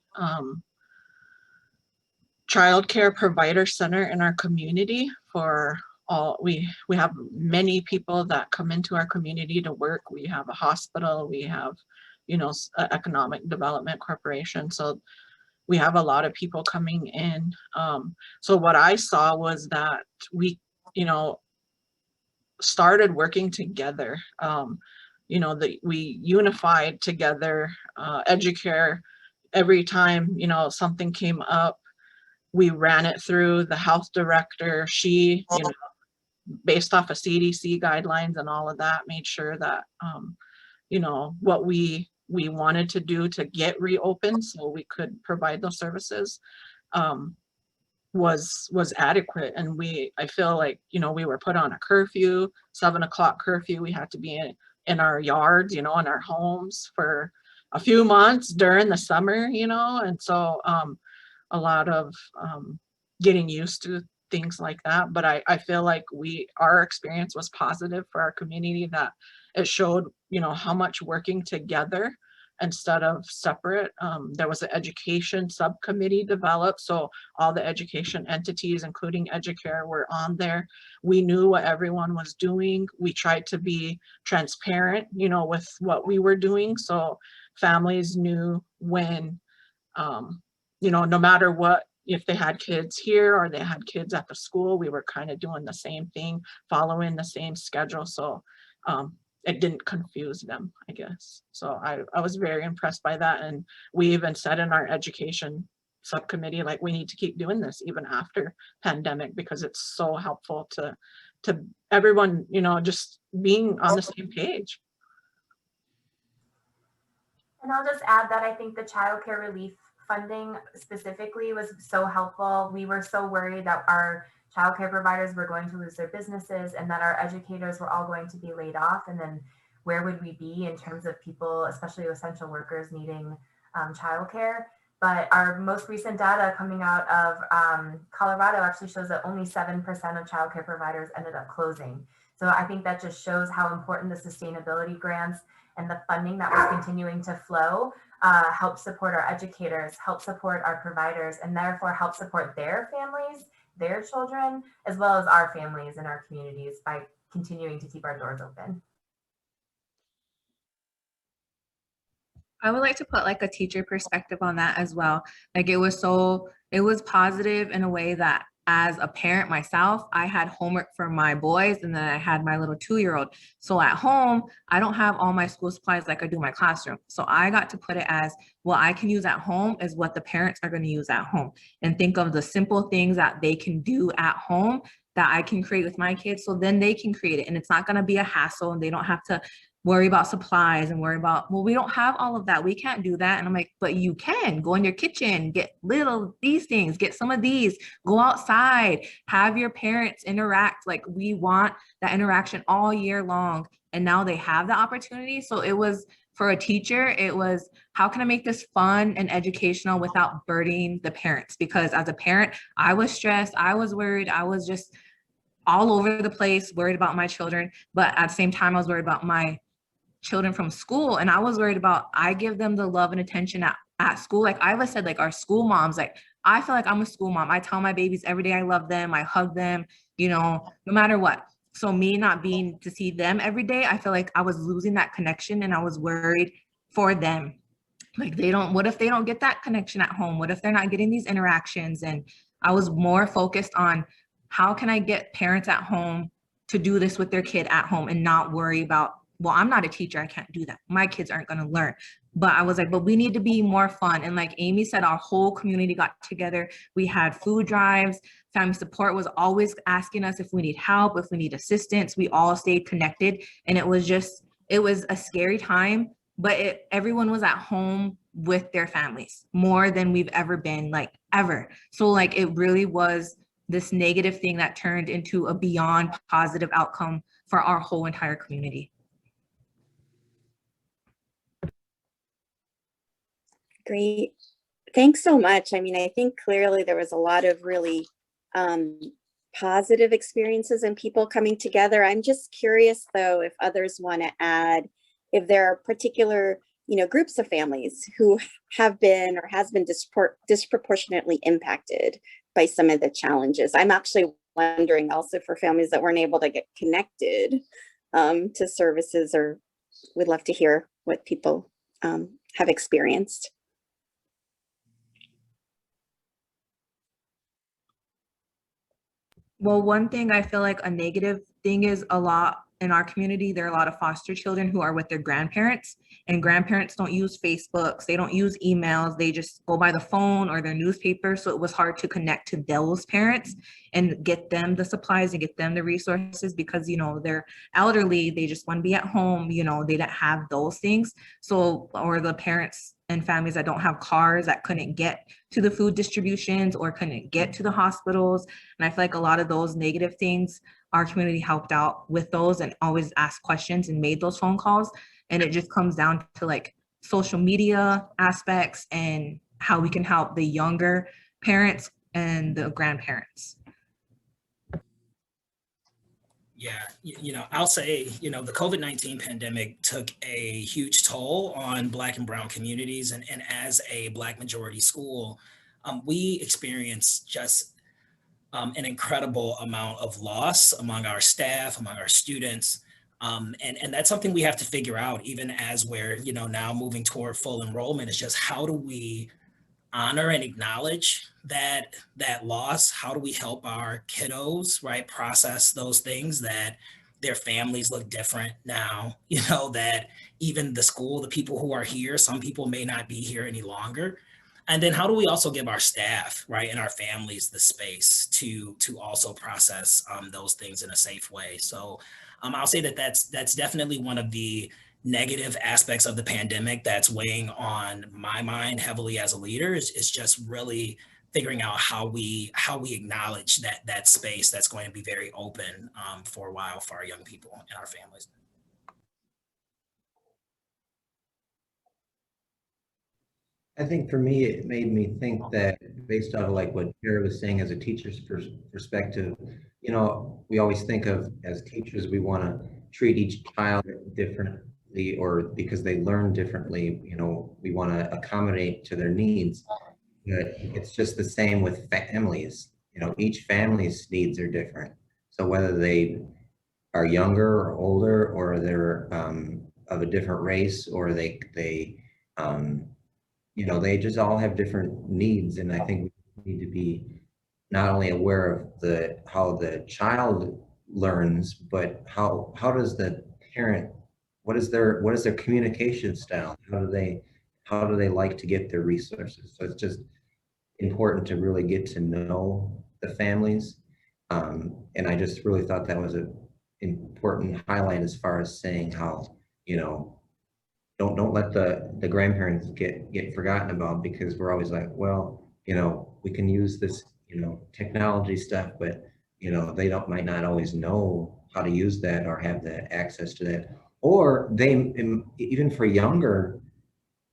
childcare provider center in our community for all. We have many people that come into our community to work. We have a hospital, we have, economic development corporation. So we have a lot of people coming in. So what I saw was that we, started working together. You know, we unified together. Educare, every time, you know, something came up, we ran it through the health director. She, you know, based off of CDC guidelines and all of that, made sure that, you know, what we wanted to do to get reopened so we could provide those services was adequate. And I feel like, you know, we were put on a curfew, 7 o'clock curfew. We had to be in our yards, you know, in our homes for a few months during the summer, you know, and so a lot of getting used to things like that. But I feel like our experience was positive for our community, that it showed, you know, how much working together instead of separate. There was an education subcommittee developed, so all the education entities, including Educare, were on there. We knew what everyone was doing. We tried to be transparent, you know, with what we were doing, so families knew when, you know, no matter what, if they had kids here or they had kids at the school, we were kind of doing the same thing, following the same schedule. So it didn't confuse them, I guess. So I was very impressed by that. And we even said in our education subcommittee, like, we need to keep doing this even after pandemic, because it's so helpful to everyone, you know, just being on the same page. And I'll just add that I think the childcare relief funding specifically was so helpful. We were so worried that our childcare providers were going to lose their businesses and that our educators were all going to be laid off. And then where would we be in terms of people, especially essential workers, needing childcare? But our most recent data coming out of Colorado actually shows that only 7% of childcare providers ended up closing. So I think that just shows how important the sustainability grants and the funding that was continuing to flow help support our educators, help support our providers, and therefore help support their families, their children, as well as our families and our communities by continuing to keep our doors open. I would like to put like a teacher perspective on that as well. Like it was positive in a way that as a parent myself, I had homework for my boys and then I had my little 2-year-old. So at home, I don't have all my school supplies like I do my classroom. So I got to put it as, what I can use at home is what the parents are going to use at home, and think of the simple things that they can do at home that I can create with my kids, so then they can create it. And it's not going to be a hassle, and they don't have to worry about supplies and worry about, well, we don't have all of that, we can't do that. And I'm like, but you can go in your kitchen, get these things, get some of these, go outside, have your parents interact. Like, we want that interaction all year long. And now they have the opportunity. So it was, for a teacher, it was, how can I make this fun and educational without burdening the parents? Because as a parent, I was stressed, I was worried, I was just all over the place, worried about my children. But at the same time, I was worried about my children from school, and I was worried about, I give them the love and attention at school. Like Iva said, like our school moms, like I feel like I'm a school mom. I tell my babies every day I love them, I hug them, you know, no matter what. So me not being to see them every day, I feel like I was losing that connection, and I was worried for them. Like, what if they don't get that connection at home? What if they're not getting these interactions? And I was more focused on, how can I get parents at home to do this with their kid at home and not worry about, well, I'm not a teacher, I can't do that, my kids aren't going to learn. But I was like, but we need to be more fun. And like Amy said, our whole community got together. We had food drives. Family support was always asking us if we need help, if we need assistance. We all stayed connected. And it was a scary time, but everyone was at home with their families more than we've ever been, like ever. So like, it really was this negative thing that turned into a beyond positive outcome for our whole entire community. Great. Thanks so much. I mean, I think clearly there was a lot of really positive experiences and people coming together. I'm just curious, though, if others want to add, if there are particular, you know, groups of families who have been or has been disproportionately impacted by some of the challenges. I'm actually wondering also for families that weren't able to get connected to services, or would love to hear what people have experienced. Well, one thing I feel like a negative thing is a lot in our community, there are a lot of foster children who are with their grandparents, and grandparents don't use Facebooks, they don't use emails, they just go by the phone or their newspaper. So it was hard to connect to those parents and get them the supplies and get them the resources because, you know, they're elderly, they just want to be at home, you know, they don't have those things. So, or the parents and families that don't have cars that couldn't get to the food distributions or couldn't get to the hospitals. And I feel like a lot of those negative things, our community helped out with those and always asked questions and made those phone calls. And it just comes down to like social media aspects and how we can help the younger parents and the grandparents. Yeah, you know, I'll say, you know, the COVID-19 pandemic took a huge toll on Black and Brown communities. And as a Black majority school, we experienced just an incredible amount of loss among our staff, among our students. And that's something we have to figure out, even as we're, you know, now moving toward full enrollment, is just how do we honor and acknowledge that loss? How do we help our kiddos, right, process those things, that their families look different now, you know, that even the school, the people who are here, some people may not be here any longer. And then how do we also give our staff, right, and our families the space to also process those things in a safe way? So I'll say that that's definitely one of the negative aspects of the pandemic that's weighing on my mind heavily as a leader, is just really figuring out how we acknowledge that space that's going to be very open for a while for our young people and our families. I think for me, it made me think that based off of like what Kara was saying as a teacher's perspective, you know, we always think of as teachers, we want to treat each child differently, or because they learn differently, you know, we want to accommodate to their needs. But it's just the same with families. You know, each family's needs are different. So whether they are younger or older, or they're of a different race, or they you know, they just all have different needs. And I think we need to be not only aware of how the child learns, but how does the parent, what is their communication style? How do they like to get their resources? So it's just important to really get to know the families. And I just really thought that was an important highlight as far as saying how, you know, don't let the grandparents get forgotten about, because we're always like, well, you know, we can use this, you know, technology stuff, but you know, they might not always know how to use that or have the access to that. Or they, even for younger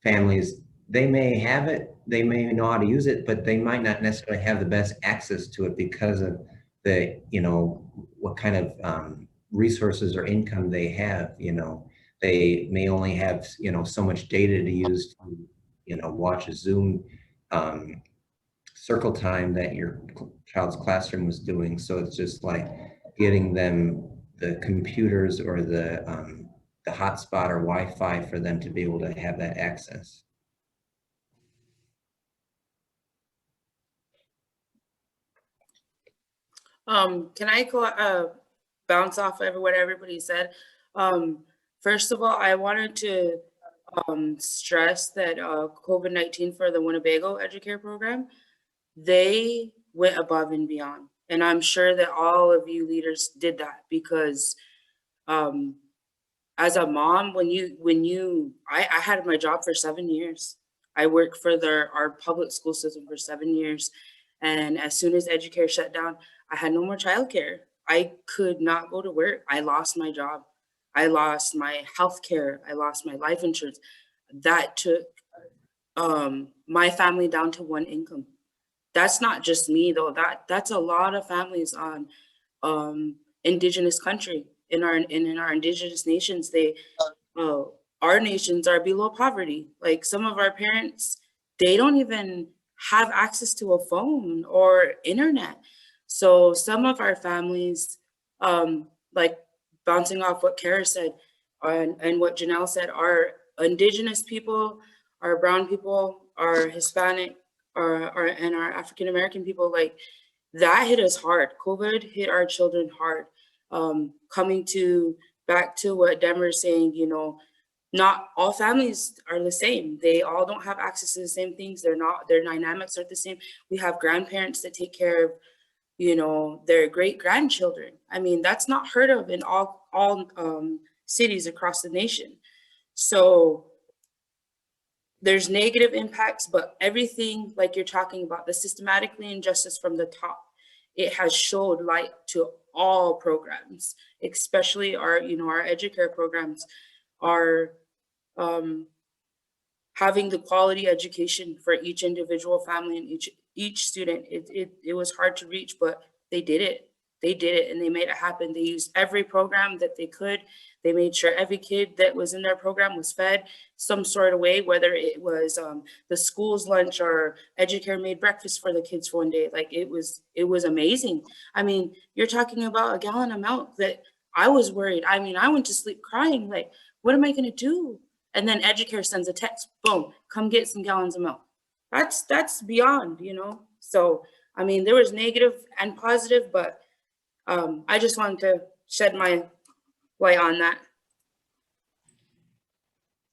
families, they may have it, they may know how to use it, but they might not necessarily have the best access to it because of the, you know, what kind of resources or income they have. You know, they may only have, you know, so much data to use to, you know, watch a Zoom circle time that your child's classroom was doing. So it's just like getting them the computers or the hotspot or Wi-Fi for them to be able to have that access. Can I go bounce off of what everybody said? First of all, I wanted to stress that COVID-19 for the Winnebago Educare program, they went above and beyond. And I'm sure that all of you leaders did that, because as a mom, I had my job for 7 years. I worked for our public school system for 7 years. And as soon as Educare shut down, I had no more childcare. I could not go to work. I lost my job. I lost my health care. I lost my life insurance. That took my family down to one income. That's not just me though. That's a lot of families on indigenous country. In our indigenous nations, our nations are below poverty. Like some of our parents, they don't even have access to a phone or internet. So some of our families, like bouncing off what Kara said and what Janelle said, our indigenous people, our brown people, our Hispanic, and our African American people, like that hit us hard. COVID hit our children hard. Coming back to what Denver is saying, you know, not all families are the same. They all don't have access to the same things. Their dynamics aren't the same. We have grandparents that take care of, you know, their great grandchildren. I mean, that's not heard of in all cities across the nation. So there's negative impacts, but everything like you're talking about, the systematically injustice from the top, it has showed light to all programs, especially our, you know, our Educare programs are having the quality education for each individual family and each student. It was hard to reach, but they did it. They did it and they made it happen. They used every program that they could. They made sure every kid that was in their program was fed some sort of way, whether it was the school's lunch or Educare made breakfast for the kids for one day. Like it was amazing. I mean, you're talking about a gallon of milk that I was worried. I mean, I went to sleep crying, like, what am I gonna do? And then Educare sends a text, boom, come get some gallons of milk. That's beyond, you know? So, I mean, there was negative and positive, but I just wanted to shed my light on that.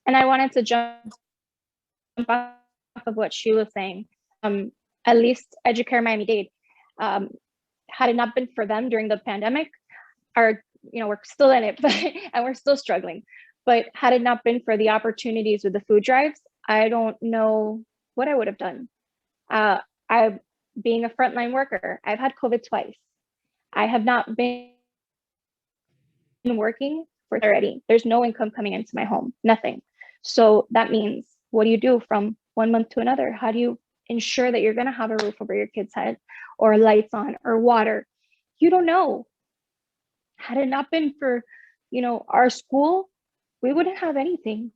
And I wanted to jump off of what she was saying. At least Educare Miami-Dade, had it not been for them during the pandemic, you know, we're still in it, but and we're still struggling. But had it not been for the opportunities with the food drives, I don't know what I would have done. Being a frontline worker, I've had COVID twice. I have not been working for already. There's no income coming into my home, nothing. So that means, what do you do from 1 month to another? How do you ensure that you're going to have a roof over your kid's head or lights on or water? You don't know. Had it not been for, you know, our school, we wouldn't have anything.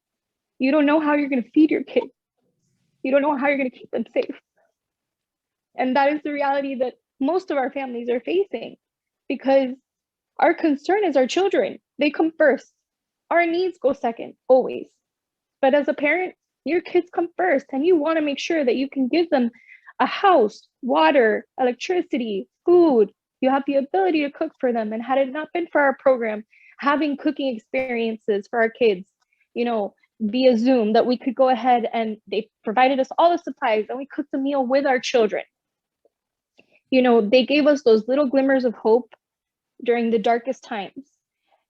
You don't know how you're going to feed your kids. You don't know how you're going to keep them safe. And that is the reality that most of our families are facing, because our concern is our children. They come first. Our needs go second, always. But as a parent, your kids come first, and you want to make sure that you can give them a house, water, electricity, food. You have the ability to cook for them. And had it not been for our program, having cooking experiences for our kids, you know, via Zoom, that we could go ahead and they provided us all the supplies and we cooked a meal with our children. You know, they gave us those little glimmers of hope during the darkest times.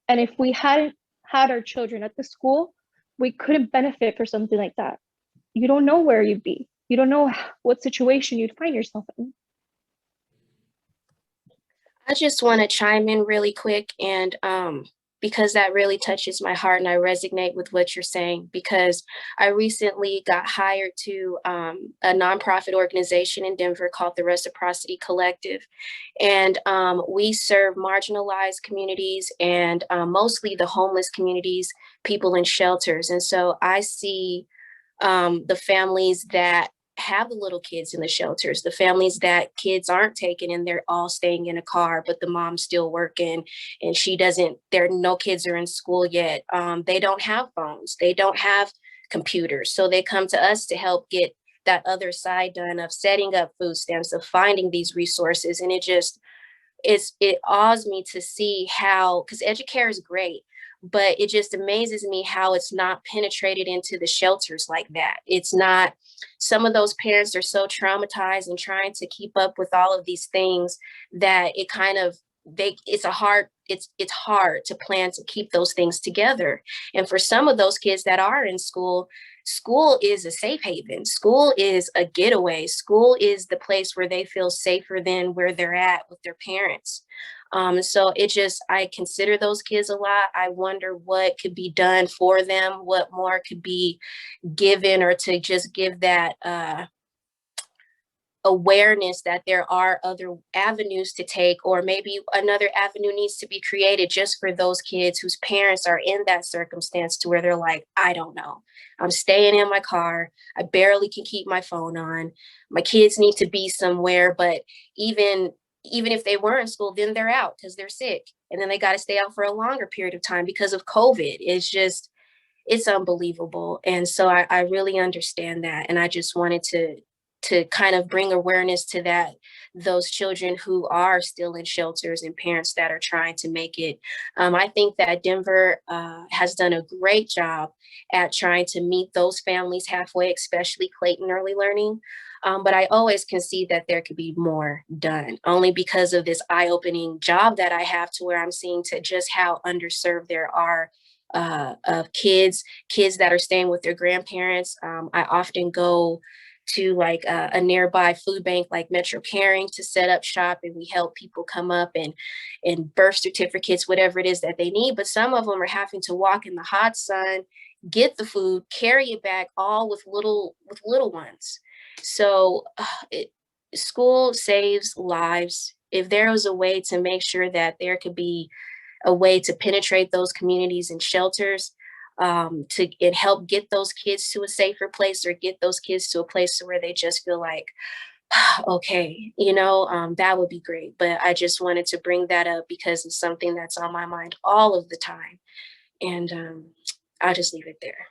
And if we hadn't had our children at the school, we couldn't benefit for something like that. You don't know where you'd be. You don't know what situation you'd find yourself in. I just want to chime in really quick, and because that really touches my heart and I resonate with what you're saying, because I recently got hired to a nonprofit organization in Denver called the Reciprocity Collective. And we serve marginalized communities and mostly the homeless communities, people in shelters. And so I see the families that have the little kids in the shelters, the families that kids aren't taken and they're all staying in a car, but the mom's still working and no kids are in school yet. They don't have phones, they don't have computers. So they come to us to help get that other side done of setting up food stamps, of finding these resources. And it awes me to see how, because Educare is great, but it just amazes me how it's not penetrated into the shelters like that. It's not, some of those parents are so traumatized and trying to keep up with all of these things that it kind of, it's hard to plan to keep those things together. And for some of those kids that are in school, school is a safe haven. School is a getaway. School is the place where they feel safer than where they're at with their parents. So I consider those kids a lot. I wonder what could be done for them, what more could be given, or to just give that awareness that there are other avenues to take, or maybe another avenue needs to be created just for those kids whose parents are in that circumstance to where they're like, I don't know, I'm staying in my car, I barely can keep my phone on, my kids need to be somewhere, but even if they were in school, then they're out because they're sick, and then they got to stay out for a longer period of time because of COVID. It's unbelievable. And so I really understand that. And I just wanted kind of bring awareness to those children who are still in shelters and parents that are trying to make it. I think that Denver has done a great job at trying to meet those families halfway, especially Clayton Early Learning. But I always can see that there could be more done, only because of this eye-opening job that I have, to where I'm seeing to just how underserved there are of kids that are staying with their grandparents. I often go to like a nearby food bank like Metro Caring to set up shop, and we help people come up and birth certificates, whatever it is that they need. But some of them are having to walk in the hot sun, get the food, carry it back, all with little ones. So school saves lives. If there was a way to make sure that there could be a way to penetrate those communities and shelters, to help get those kids to a safer place, or get those kids to a place where they just feel like, okay, that would be great. But I just wanted to bring that up because it's something that's on my mind all of the time. And I'll just leave it there.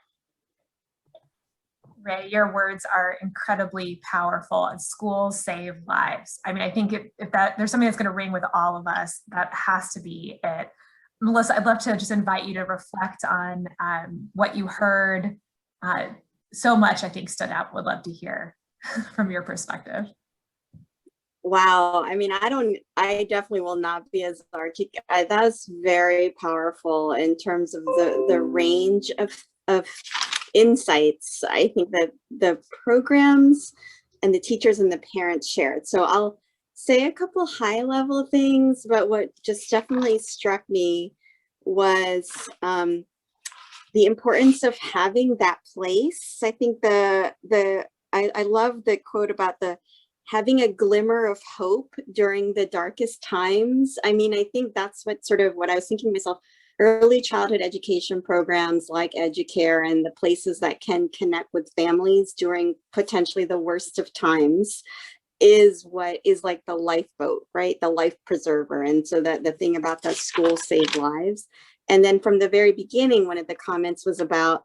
Ray, your words are incredibly powerful, and schools save lives. I mean, I think if there's something that's going to ring with all of us, that has to be it. Melissa, I'd love to just invite you to reflect on what you heard. So much, I think, stood out. Would love to hear from your perspective. Wow. I mean, I definitely will not be as articulate. That's very powerful in terms of the range of insights. I think that the programs and the teachers and the parents shared. So I'll say a couple high level things, but what just definitely struck me was the importance of having that place. I think I love the quote about having a glimmer of hope during the darkest times. I mean, I think that's what I was thinking to myself. Early childhood education programs like Educare and the places that can connect with families during potentially the worst of times is what is like the lifeboat, right? The life preserver. And so that the thing about that school saved lives. And then from the very beginning, one of the comments was about,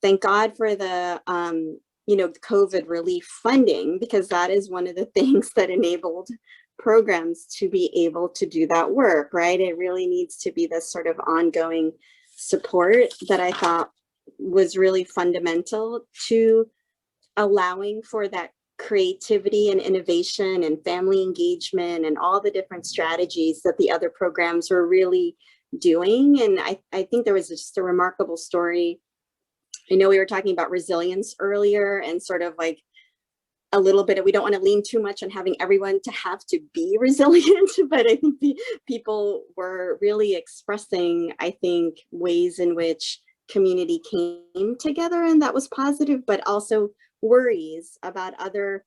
thank God for the COVID relief funding, because that is one of the things that enabled programs to be able to do that work, right? It really needs to be this sort of ongoing support that I thought was really fundamental to allowing for that creativity and innovation and family engagement and all the different strategies that the other programs were really doing. And I think there was just a remarkable story. I know we were talking about resilience earlier, and sort of like a little bit of, we don't want to lean too much on having everyone to have to be resilient, but I think people were really expressing, I think, ways in which community came together, and that was positive, but also worries about other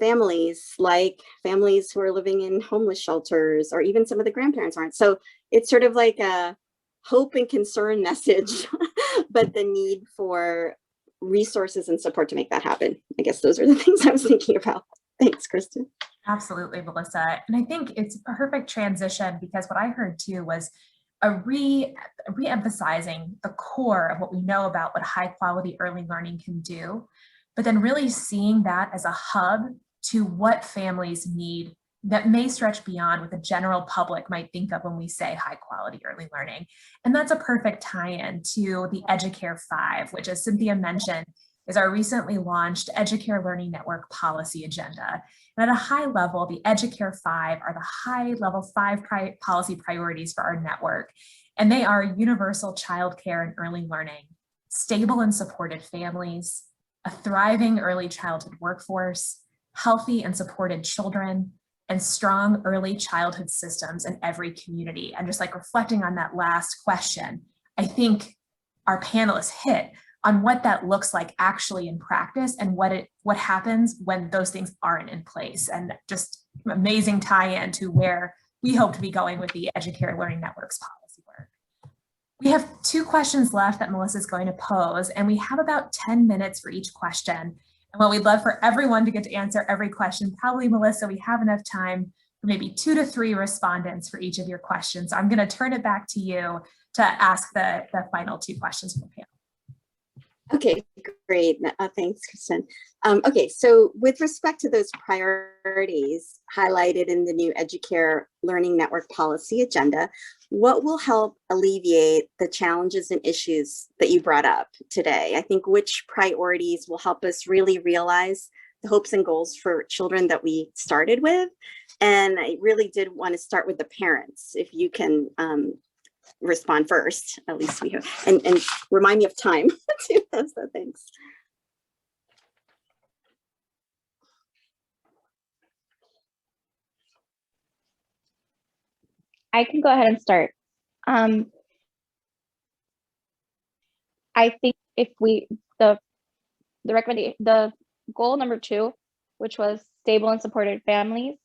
families, like families who are living in homeless shelters, or even some of the grandparents aren't. So it's sort of like a hope and concern message, but the need for resources and support to make that happen. I guess those are the things I was thinking about. Thanks, Kristen. Absolutely, Melissa. And I think it's a perfect transition, because what I heard too was a re-emphasizing the core of what we know about what high quality early learning can do, but then really seeing that as a hub to what families need that may stretch beyond what the general public might think of when we say high quality early learning. And that's a perfect tie-in to the Educare 5, which, as Cynthia mentioned, is our recently launched Educare Learning Network policy agenda. And at a high level, the Educare 5 are the high level 5 policy priorities for our network. And they are universal childcare and early learning, stable and supported families, a thriving early childhood workforce, healthy and supported children, and strong early childhood systems in every community. And just like reflecting on that last question, I think our panelists hit on what that looks like actually in practice, and what happens when those things aren't in place. And just amazing tie-in to where we hope to be going with the Educare Learning Network's policy work. We have 2 questions left that Melissa is going to pose, and we have about 10 minutes for each question. And while we'd love for everyone to get to answer every question, probably, Melissa, we have enough time for maybe 2 to 3 respondents for each of your questions. So I'm going to turn it back to you to ask the final 2 questions from the panel. Okay, great. Thanks, Kristen. Okay, so with respect to those priorities highlighted in the new Educare Learning Network policy agenda, what will help alleviate the challenges and issues that you brought up today? I think which priorities will help us really realize the hopes and goals for children that we started with? And I really did want to start with the parents, if you can respond first, at least we have, and remind me of time too. So thanks. I can go ahead and start. I think if we, the recommendation, the goal number 2, which was stable and supported families,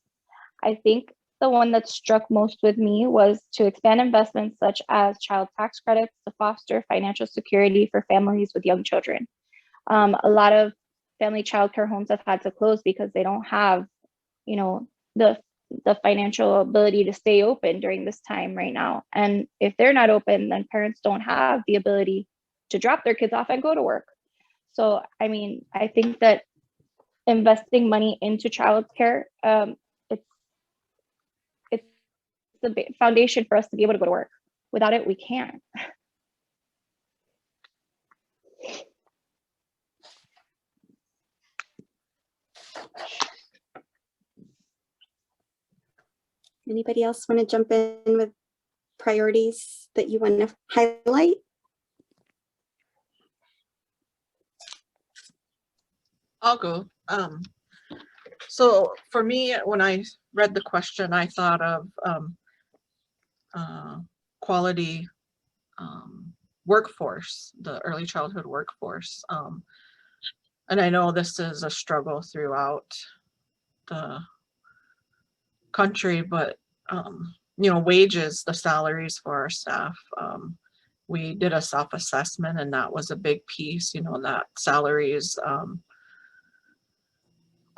I think the one that struck most with me was to expand investments such as child tax credits to foster financial security for families with young children. A lot of family childcare homes have had to close because they don't have, you know, the financial ability to stay open during this time right now. And if they're not open, then parents don't have the ability to drop their kids off and go to work. So, I mean, I think that investing money into childcare, it's the foundation for us to be able to go to work. Without it, we can't. Anybody else want to jump in with priorities that you want to highlight? I'll go. So for me, when I read the question, I thought of quality workforce, the early childhood workforce. And I know this is a struggle throughout the country, but you know, wages, the salaries for our staff, we did a self-assessment, and that was a big piece, you know, that salaries,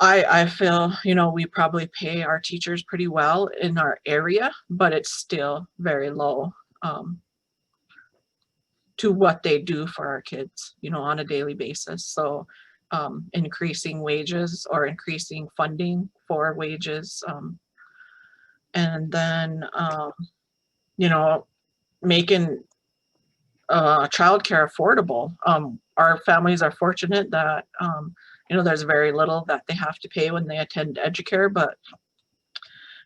I feel, you know, we probably pay our teachers pretty well in our area, but it's still very low to what they do for our kids, you know, on a daily basis. So increasing wages or increasing funding for wages, and then, you know, making childcare affordable. Our families are fortunate that, you know, there's very little that they have to pay when they attend Educare, but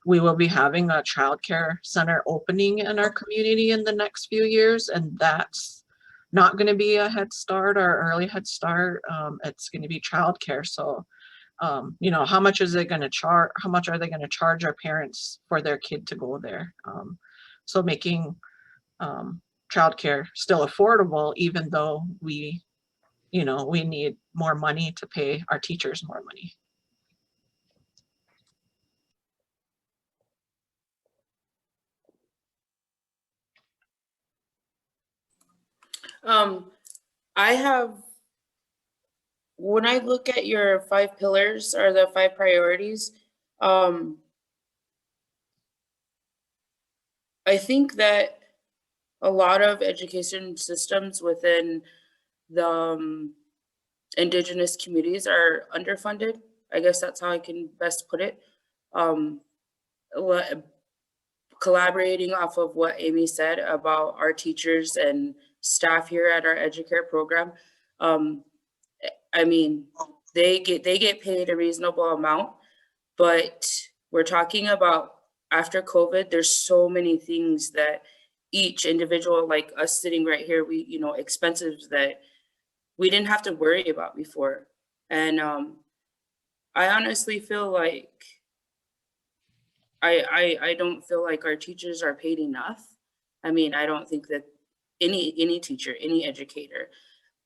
we will be having a childcare center opening in our community in the next few years, and that's not going to be a Head Start or early Head Start. It's going to be childcare. So, you know, how much is it going to charge? How much are they going to charge our parents for their kid to go there? So making childcare still affordable, even though we, you know, we need more money to pay our teachers more money. I have, when I look at your 5 pillars or the 5 priorities, I think that a lot of education systems within the Indigenous communities are underfunded. I guess that's how I can best put it. Collaborating off of what Amy said about our teachers and staff here at our Educare program, I mean, they get paid a reasonable amount, but we're talking about after COVID, there's so many things that each individual, like us sitting right here, we, you know, expenses that we didn't have to worry about before. And I honestly feel like I don't feel like our teachers are paid enough. I mean, I don't think that any teacher, any educator,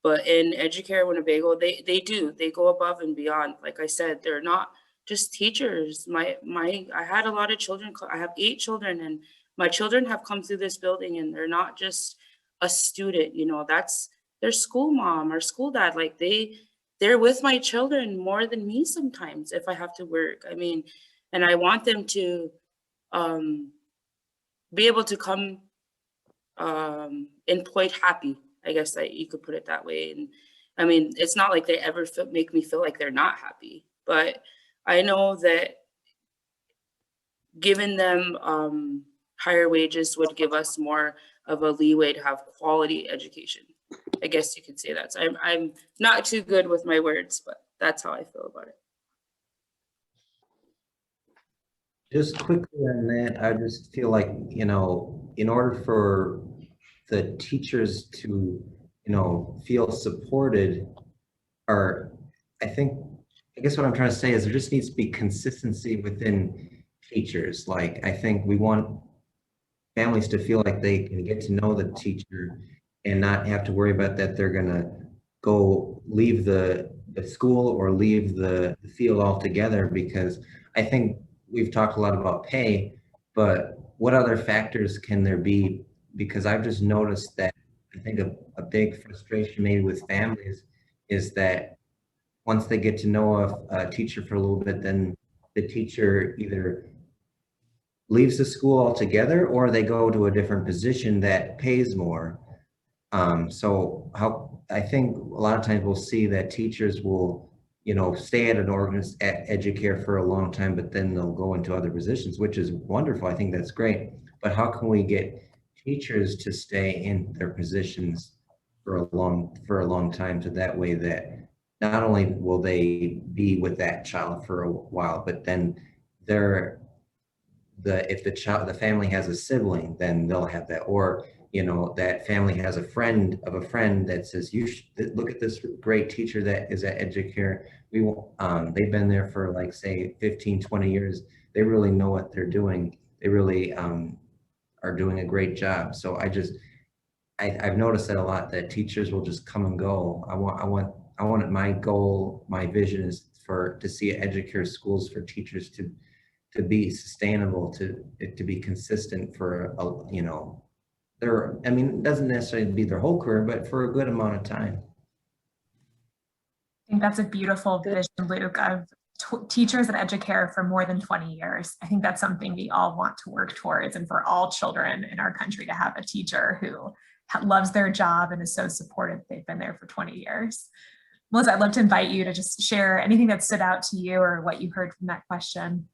but in Educare Winnebago, they go above and beyond. Like I said, they're not just teachers. I had a lot of children. I have 8 children, and my children have come through this building, and they're not just a student, you know, that's their school mom or school dad. Like they're with my children more than me sometimes if I have to work. I mean, and I want them to be able to come employed happy, I guess that you could put it that way. And I mean, it's not like they ever make me feel like they're not happy, but I know that giving them higher wages would give us more of a leeway to have quality education. I guess you could say that. So I'm not too good with my words, but that's how I feel about it. Just quickly on that, I just feel like, you know, in order for the teachers to, you know, feel supported, or I guess what I'm trying to say is there just needs to be consistency within teachers. Like, I think we want families to feel like they can get to know the teacher and not have to worry about that they're gonna go leave the school or leave the field altogether, because I think we've talked a lot about pay, but what other factors can there be? Because I've just noticed that I think a big frustration maybe with families is that once they get to know a teacher for a little bit, then the teacher either leaves the school altogether or they go to a different position that pays more. So I think a lot of times we'll see that teachers will, you know, stay at an at Educare for a long time, but then they'll go into other positions, which is wonderful. I think that's great. But how can we get teachers to stay in their positions for a long time, so that way that not only will they be with that child for a while, but then if the family has a sibling, then they'll have that, or you know, that family has a friend of a friend that says, you should look at this great teacher that is at Educare. They've been there for like, say, 15, 20 years. They really know what they're doing. They really are doing a great job. So I've noticed that a lot, that teachers will just come and go. I want my goal, my vision is to see Educare schools for teachers to be sustainable, to be consistent for, you know, I mean, it doesn't necessarily be their whole career, but for a good amount of time. I think that's a beautiful vision, Luke, of teachers at Educare for more than 20 years. I think that's something we all want to work towards, and for all children in our country to have a teacher who loves their job and is so supportive. They've been there for 20 years. Melissa, I'd love to invite you to just share anything that stood out to you or what you heard from that question.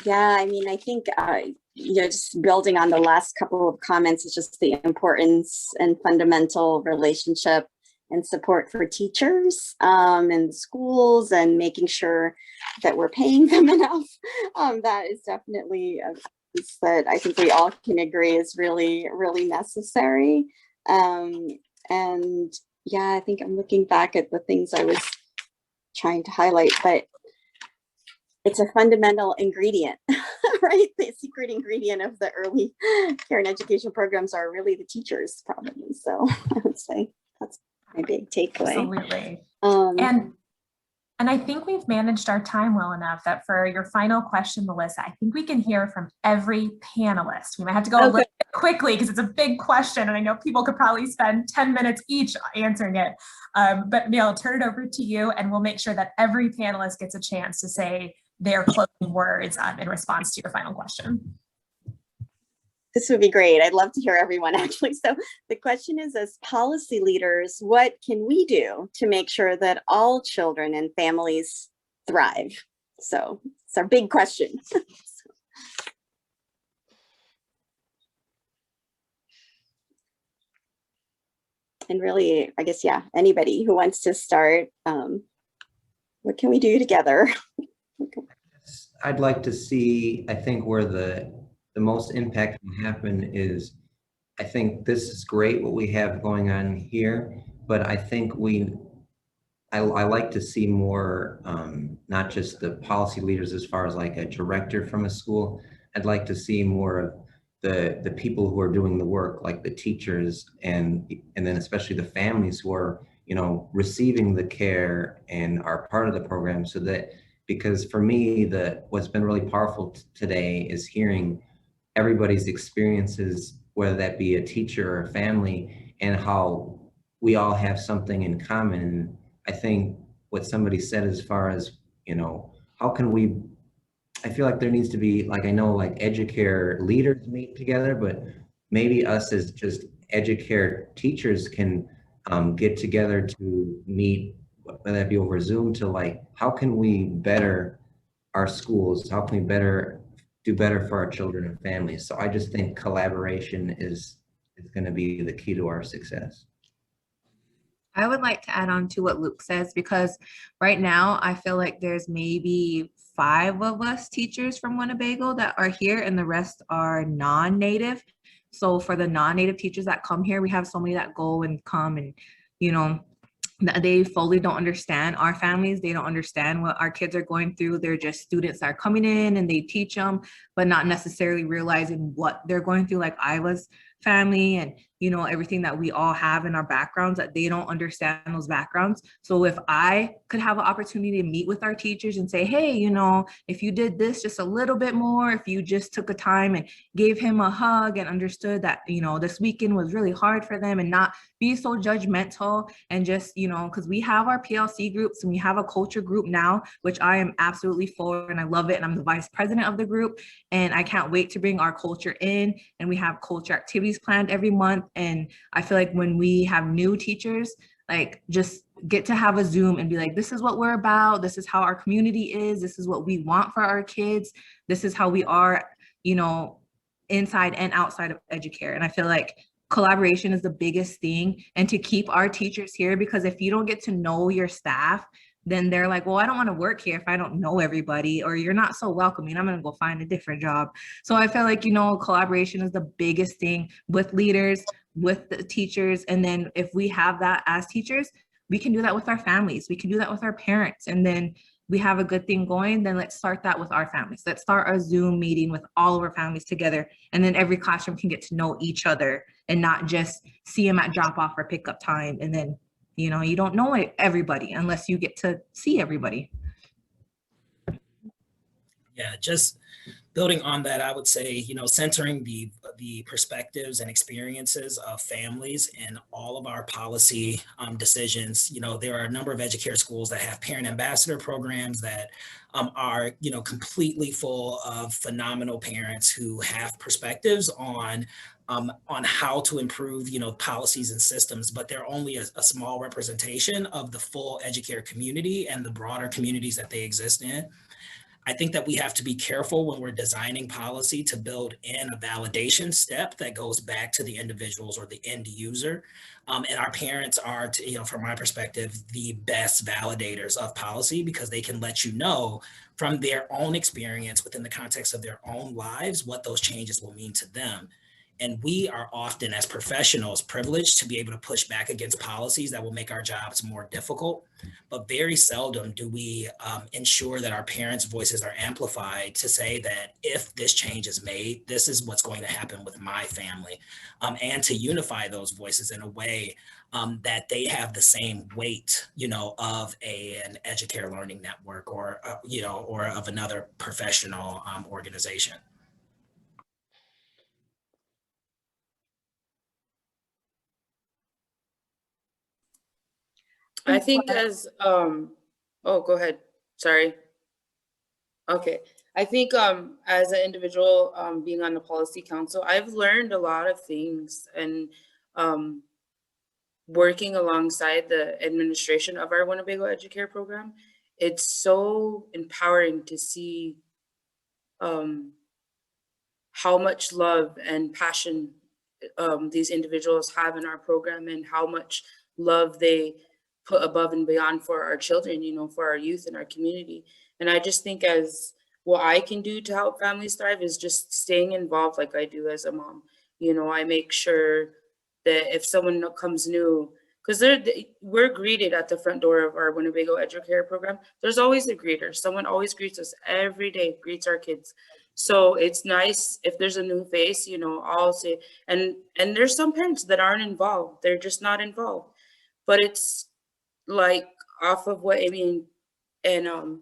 Yeah, I mean, I think, you know, just building on the last couple of comments, is just the importance and fundamental relationship and support for teachers in schools, and making sure that we're paying them enough. That is definitely a piece that I think we all can agree is really, really necessary. And yeah, I think I'm looking back at the things I was trying to highlight, but it's a fundamental ingredient, right? The secret ingredient of the early care and education programs are really the teachers, probably. So I would say that's my big takeaway. Absolutely. And I think we've managed our time well enough that for your final question, Melissa, I think we can hear from every panelist. We might have to go a little bit quickly because it's a big question, and I know people could probably spend 10 minutes each answering it. But Neil, I'll turn it over to you, and we'll make sure that every panelist gets a chance to say their closing words in response to your final question. This would be great. I'd love to hear everyone, actually. So the question is, as policy leaders, what can we do to make sure that all children and families thrive? So it's our big question. And really, I guess, yeah, anybody who wants to start, what can we do together? I'd like to see, I think where the most impact can happen is, I think this is great what we have going on here, but I think I like to see more, not just the policy leaders as far as like a director from a school. I'd like to see more of the people who are doing the work, like the teachers, and then especially the families who are, you know, receiving the care and are part of the program. So that, because for me, what's been really powerful today is hearing everybody's experiences, whether that be a teacher or a family, and how we all have something in common. And I think what somebody said as far as, you know, how can we, I feel like there needs to be, like, I know like Educare leaders meet together, but maybe us as just Educare teachers can get together to meet, whether that be over Zoom, to like, how can we better our schools? How can we do better for our children and families? So I just think collaboration is going to be the key to our success. I would like to add on to what Luke says, because right now I feel like there's maybe 5 of us teachers from Winnebago that are here and the rest are non-native. So for the non-native teachers that come here, we have so many that go and come and, you know, they fully don't understand our families. They don't understand what our kids are going through. They're just students that are coming in and they teach them, but not necessarily realizing what they're going through, like Iva's family and, you know, everything that we all have in our backgrounds, that they don't understand those backgrounds. So if I could have an opportunity to meet with our teachers and say, hey, you know, if you did this just a little bit more, if you just took a time and gave him a hug and understood that, you know, this weekend was really hard for them, and not be so judgmental, and just, you know, because we have our PLC groups and we have a culture group now, which I am absolutely for, and I love it. And I'm the vice president of the group, and I can't wait to bring our culture in, and we have culture activities planned every month. And I feel like when we have new teachers, like, just get to have a Zoom and be like, this is what we're about. This is how our community is. This is what we want for our kids. This is how we are, you know, inside and outside of Educare. And I feel like collaboration is the biggest thing, and to keep our teachers here, because if you don't get to know your staff, then they're like, well, I don't want to work here if I don't know everybody, or you're not so welcoming, I'm going to go find a different job. So I feel like, you know, collaboration is the biggest thing with leaders, with the teachers. And then if we have that as teachers, we can do that with our families. We can do that with our parents. And then we have a good thing going, then let's start that with our families. Let's start our Zoom meeting with all of our families together. And then every classroom can get to know each other and not just see them at drop off or pickup time. And then, you know, you don't know everybody unless you get to see everybody. Yeah, just building on that, I would say, you know, centering the perspectives and experiences of families in all of our policy decisions. You know, there are a number of Educare schools that have parent ambassador programs that are, you know, completely full of phenomenal parents who have perspectives on how to improve, you know, policies and systems, but they're only a small representation of the full Educare community and the broader communities that they exist in. I think that we have to be careful when we're designing policy to build in a validation step that goes back to the individuals or the end user. And our parents are, you know, from my perspective, the best validators of policy, because they can let you know from their own experience within the context of their own lives what those changes will mean to them. And we are often, as professionals, privileged to be able to push back against policies that will make our jobs more difficult. But very seldom do we ensure that our parents' voices are amplified to say that if this change is made, this is what's going to happen with my family, and to unify those voices in a way that they have the same weight, you know, of an Educare Learning Network or, you know, or of another professional organization. I think as, oh, go ahead. Sorry. Okay. I think as an individual being on the policy council, I've learned a lot of things, and working alongside the administration of our Winnebago Educare program, it's so empowering to see how much love and passion these individuals have in our program, and how much love they put above and beyond for our children, you know, for our youth and our community. And I just think as what I can do to help families thrive is just staying involved like I do as a mom. You know, I make sure that if someone comes new, because we're greeted at the front door of our Winnebago Educare program, there's always a greeter. Someone always greets us every day, greets our kids. So it's nice if there's a new face, you know, I'll say, and there's some parents that aren't involved. They're just not involved. But it's like off of what Amy and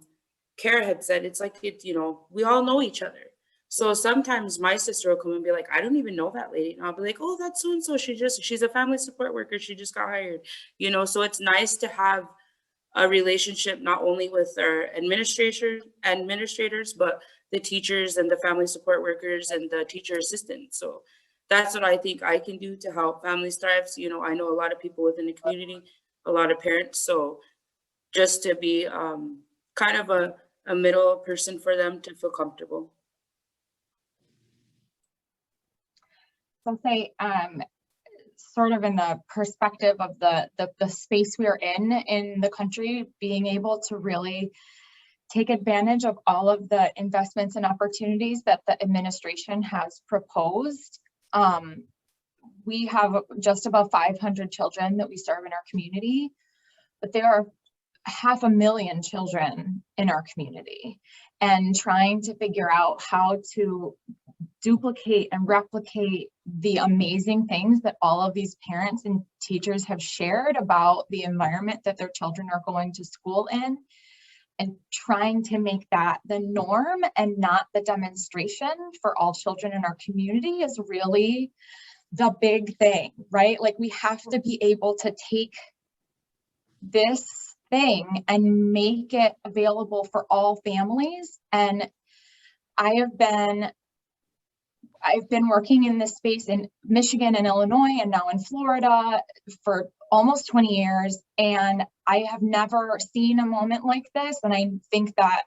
Kara had said, it's like, you know, we all know each other. So sometimes my sister will come and be like, I don't even know that lady. And I'll be like, oh, that's so-and-so. She's a family support worker. She just got hired, you know? So it's nice to have a relationship, not only with our administrators, but the teachers and the family support workers and the teacher assistants. So that's what I think I can do to help families thrive. So, you know, I know a lot of people within the community, a lot of parents. So just to be kind of a middle person for them to feel comfortable. So say, sort of in the perspective of the space we're in the country, being able to really take advantage of all of the investments and opportunities that the administration has proposed. We have just about 500 children that we serve in our community, but there are 500,000 children in our community, and trying to figure out how to duplicate and replicate the amazing things that all of these parents and teachers have shared about the environment that their children are going to school in, and trying to make that the norm and not the demonstration for all children in our community is really the big thing, right? Like, we have to be able to take this thing and make it available for all families. And I've been working in this space in Michigan and Illinois and now in Florida for almost 20 years. And I have never seen a moment like this. And I think that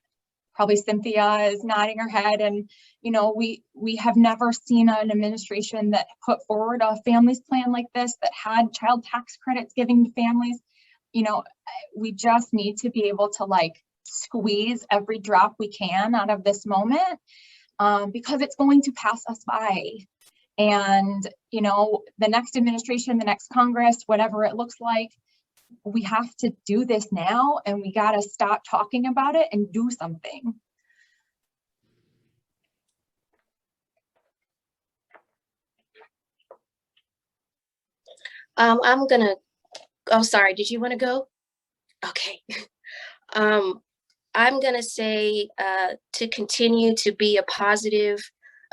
probably Cynthia is nodding her head. And, you know, we have never seen an administration that put forward a families plan like this, that had child tax credits giving to families. You know, we just need to be able to like squeeze every drop we can out of this moment, because it's going to pass us by. And, you know, the next administration, the next Congress, whatever it looks like, we have to do this now, and we got to stop talking about it and do something. I'm gonna, oh, sorry, did you want to go? Okay. I'm gonna say to continue to be a positive,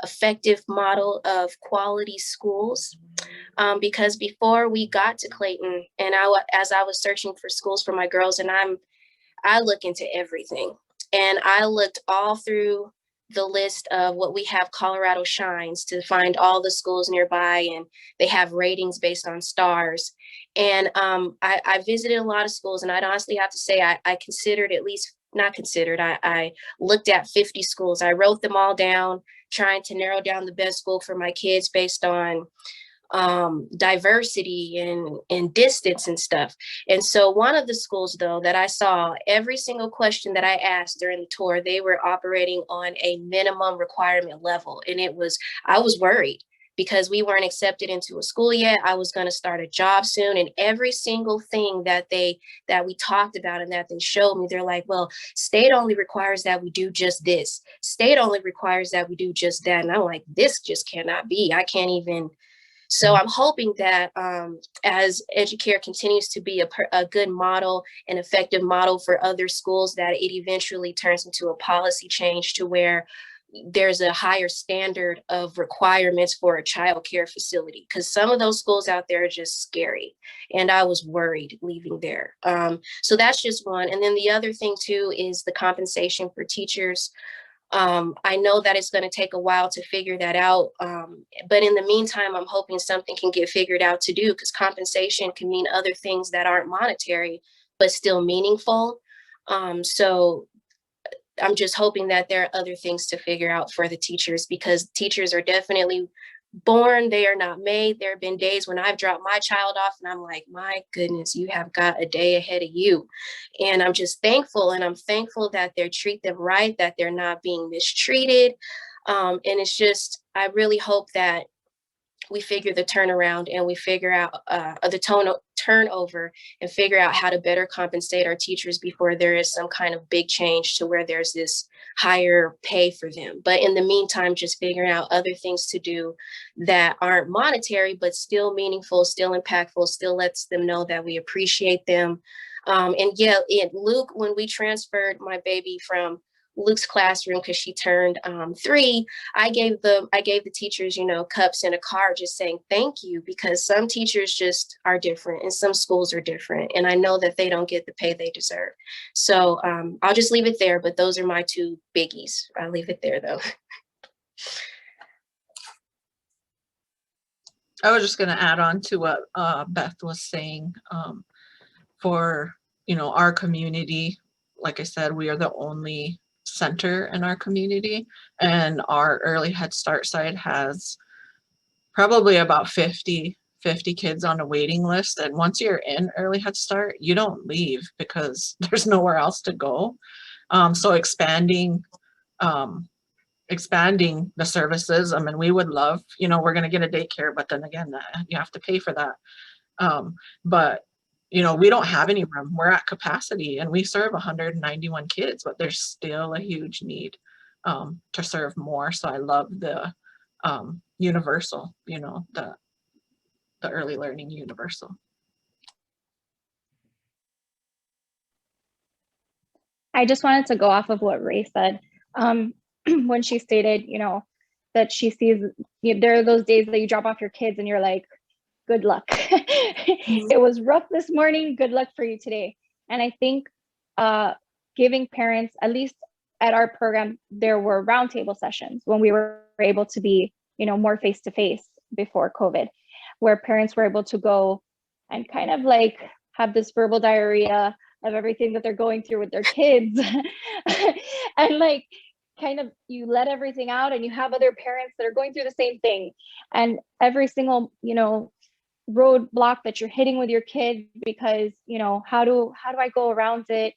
effective model of quality schools. Because before we got to Clayton, and as I was searching for schools for my girls, and I look into everything, and I looked all through the list of what we have, Colorado Shines, to find all the schools nearby, and they have ratings based on stars. And I visited a lot of schools, and I'd honestly have to say I considered, at least not considered, I looked at 50 schools. I wrote them all down, trying to narrow down the best school for my kids based on diversity and distance and stuff. And so one of the schools, though, that I saw, every single question that I asked during the tour, they were operating on a minimum requirement level. And I was worried because we weren't accepted into a school yet. I was going to start a job soon. And every single thing that we talked about and that they showed me, they're like, well, state only requires that we do just this. State only requires that we do just that. And I'm like, this just cannot be. I can't even. So I'm hoping that as Educare continues to be a good model, an effective model for other schools, that it eventually turns into a policy change to where there's a higher standard of requirements for a child care facility, because some of those schools out there are just scary. And I was worried leaving there. So that's just one. And then the other thing too is the compensation for teachers. I know that it's going to take a while to figure that out. But in the meantime, I'm hoping something can get figured out to do, because compensation can mean other things that aren't monetary, but still meaningful. So I'm just hoping that there are other things to figure out for the teachers, because teachers are definitely born, they are not made. There have been days when I've dropped my child off and I'm like, my goodness, you have got a day ahead of you. And I'm just thankful, and I'm thankful that they treat them right, that they're not being mistreated. And it's just, I really hope that we figure the turnaround, and we figure out the turnover, and figure out how to better compensate our teachers before there is some kind of big change to where there's this higher pay for them. But in the meantime, just figuring out other things to do that aren't monetary, but still meaningful, still impactful, still lets them know that we appreciate them. And yeah, Luke, when we transferred my baby from Luke's classroom, because she turned 3, I gave the teachers, cups and a card just saying thank you, because some teachers just are different and some schools are different, and I know that they don't get the pay they deserve. So I'll just leave it there, but those are my 2 biggies. I'll leave it there though. I was just going to add on to what Beth was saying. For, you know, our community, like I said, we are the only center in our community, and our early Head Start side has probably about 50 kids on a waiting list. And once you're in early Head Start, you don't leave because there's nowhere else to go. So expanding the services. I mean, we would love, you know, we're going to get a daycare, but then again, you have to pay for that. But, you know, we don't have any room. We're at capacity and we serve 191 kids, but there's still a huge need to serve more. So I love the universal, you know, the early learning universal. I just wanted to go off of what Ray said when she stated, you know, that she sees, there are those days that you drop off your kids and you're like, good luck. It was rough this morning. Good luck for you today. And I think giving parents, at least at our program, there were roundtable sessions when we were able to be, you know, more face-to-face before COVID, where parents were able to go and kind of like have this verbal diarrhea of everything that they're going through with their kids. And like, kind of, you let everything out and you have other parents that are going through the same thing. And every single, you know, roadblock that you're hitting with your kids because, you know, how do I go around it?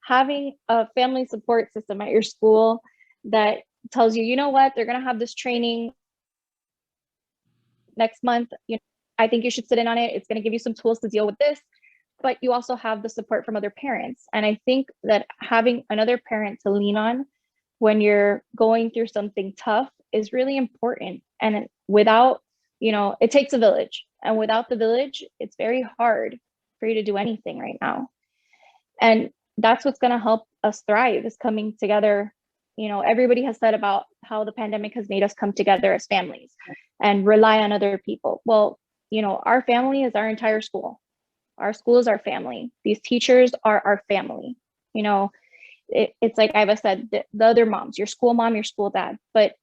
Having a family support system at your school that tells you, you know what, they're going to have this training next month. You know, I think you should sit in on it. It's going to give you some tools to deal with this, but you also have the support from other parents. And I think that having another parent to lean on when you're going through something tough is really important. And without, you know, it takes a village, and without the village, it's very hard for you to do anything right now. And that's what's going to help us thrive, is coming together. You know, everybody has said about how the pandemic has made us come together as families and rely on other people. Well, you know, our family is our entire school. Our school is our family. These teachers are our family. You know, it's like Iva said, the other moms, your school mom, your school dad, but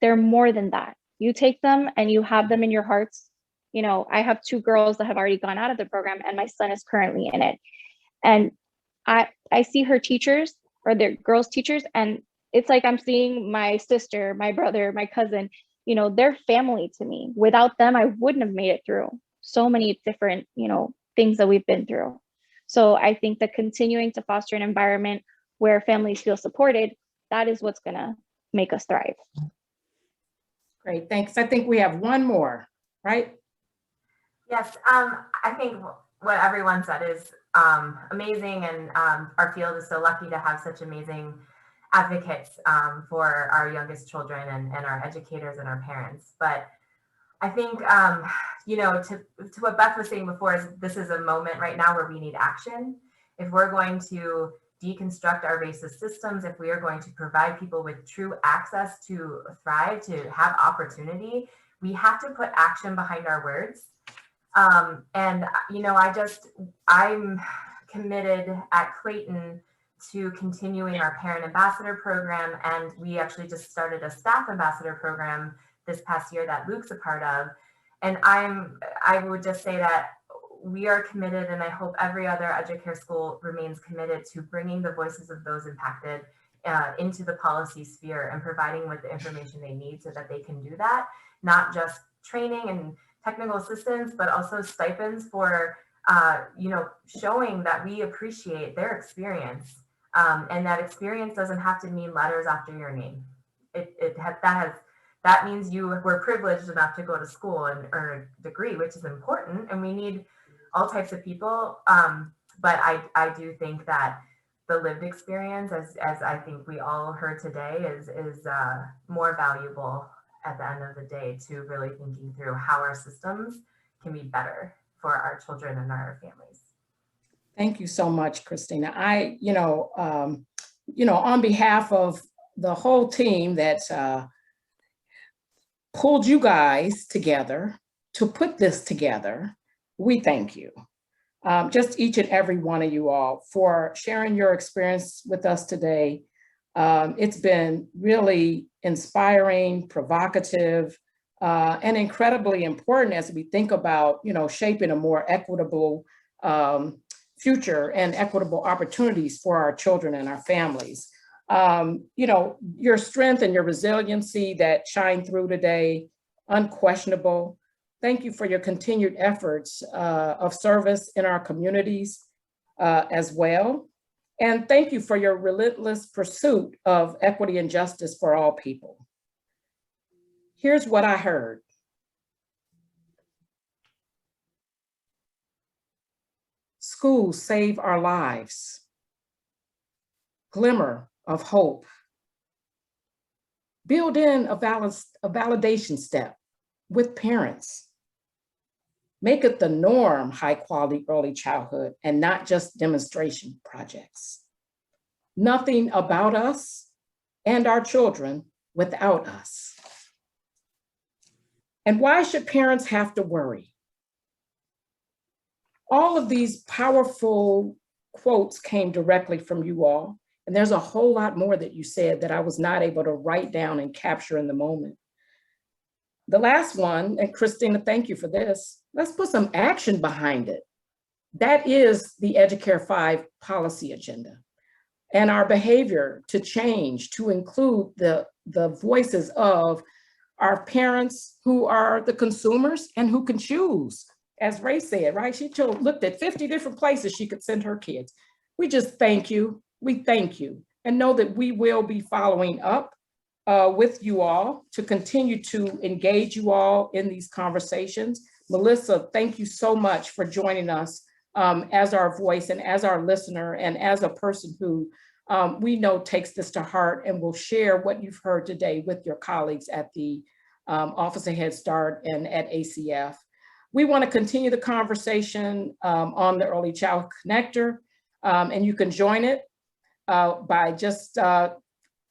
they're more than that. You take them and you have them in your hearts. You know, I have 2 girls that have already gone out of the program and my son is currently in it. And I see her teachers, or their girls' teachers, and it's like I'm seeing my sister, my brother, my cousin. You know, they're family to me. Without them, I wouldn't have made it through so many different, you know, things that we've been through. So I think that continuing to foster an environment where families feel supported, that is what's going to make us thrive. Great, thanks. I think we have one more, right? Yes, I think what everyone said is amazing, and our field is so lucky to have such amazing advocates for our youngest children and our educators and our parents. But I think, you know, to what Beth was saying before, is this is a moment right now where we need action. If we're going to deconstruct our racist systems, if we are going to provide people with true access to thrive, to have opportunity, we have to put action behind our words. And, you know, I'm committed at Clayton to continuing our parent ambassador program. And we actually just started a staff ambassador program this past year that Luke's a part of. And I would just say that we are committed, and I hope every other Educare school remains committed to bringing the voices of those impacted into the policy sphere and providing with the information they need so that they can do that. Not just training and technical assistance, but also stipends for, you know, showing that we appreciate their experience, and that experience doesn't have to mean letters after your name. That means you were privileged enough to go to school and earn a degree, which is important, and we need all types of people. But I do think that the lived experience, as I think we all heard today, is more valuable at the end of the day, to really thinking through how our systems can be better for our children and our families. Thank you so much, Christina. On behalf of the whole team that's pulled you guys together to put this together, we thank you. Just each and every one of you all for sharing your experience with us today. It's been really inspiring, provocative, and incredibly important as we think about, shaping a more equitable future and equitable opportunities for our children and our families. Your strength and your resiliency that shine through today, unquestionable. Thank you for your continued efforts of service in our communities as well. And thank you for your relentless pursuit of equity and justice for all people. Here's what I heard. Schools save our lives. Glimmer of hope. Build in a validation step with parents. Make it the norm, high quality early childhood, and not just demonstration projects. Nothing about us and our children without us. And why should parents have to worry? All of these powerful quotes came directly from you all. And there's a whole lot more that you said that I was not able to write down and capture in the moment. The last one, and Christina, thank you for this. Let's put some action behind it. That is the Educare 5 policy agenda. And our behavior to change, to include the voices of our parents who are the consumers and who can choose. As Ray said, right? She looked at 50 different places she could send her kids. We just thank you. We thank you and know that we will be following up with you all to continue to engage you all in these conversations. Melissa, thank you so much for joining us as our voice and as our listener and as a person who we know takes this to heart and will share what you've heard today with your colleagues at the Office of Head Start and at ACF. We want to continue the conversation on the Early Child Connector, and you can join it by just,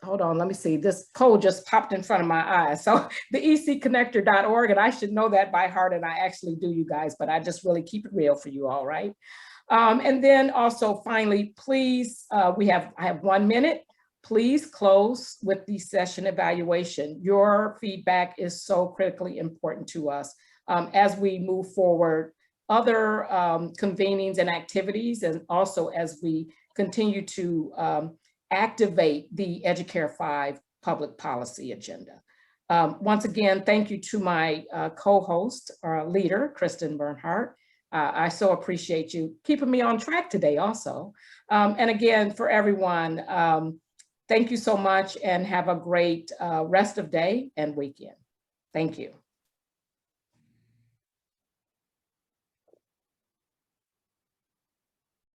hold on, let me see, this poll just popped in front of my eyes. So the ecconnector.org, and I should know that by heart, and I actually do, you guys, but I just really keep it real for you all, right? And then also finally, please, I have 1 minute. Please close with the session evaluation. Your feedback is so critically important to us as we move forward, other convenings and activities, and also as we continue to activate the Educare 5 public policy agenda. Once again, thank you to my co-host or leader, Kristen Bernhardt. I so appreciate you keeping me on track today also. And again, for everyone, thank you so much and have a great rest of day and weekend. Thank you.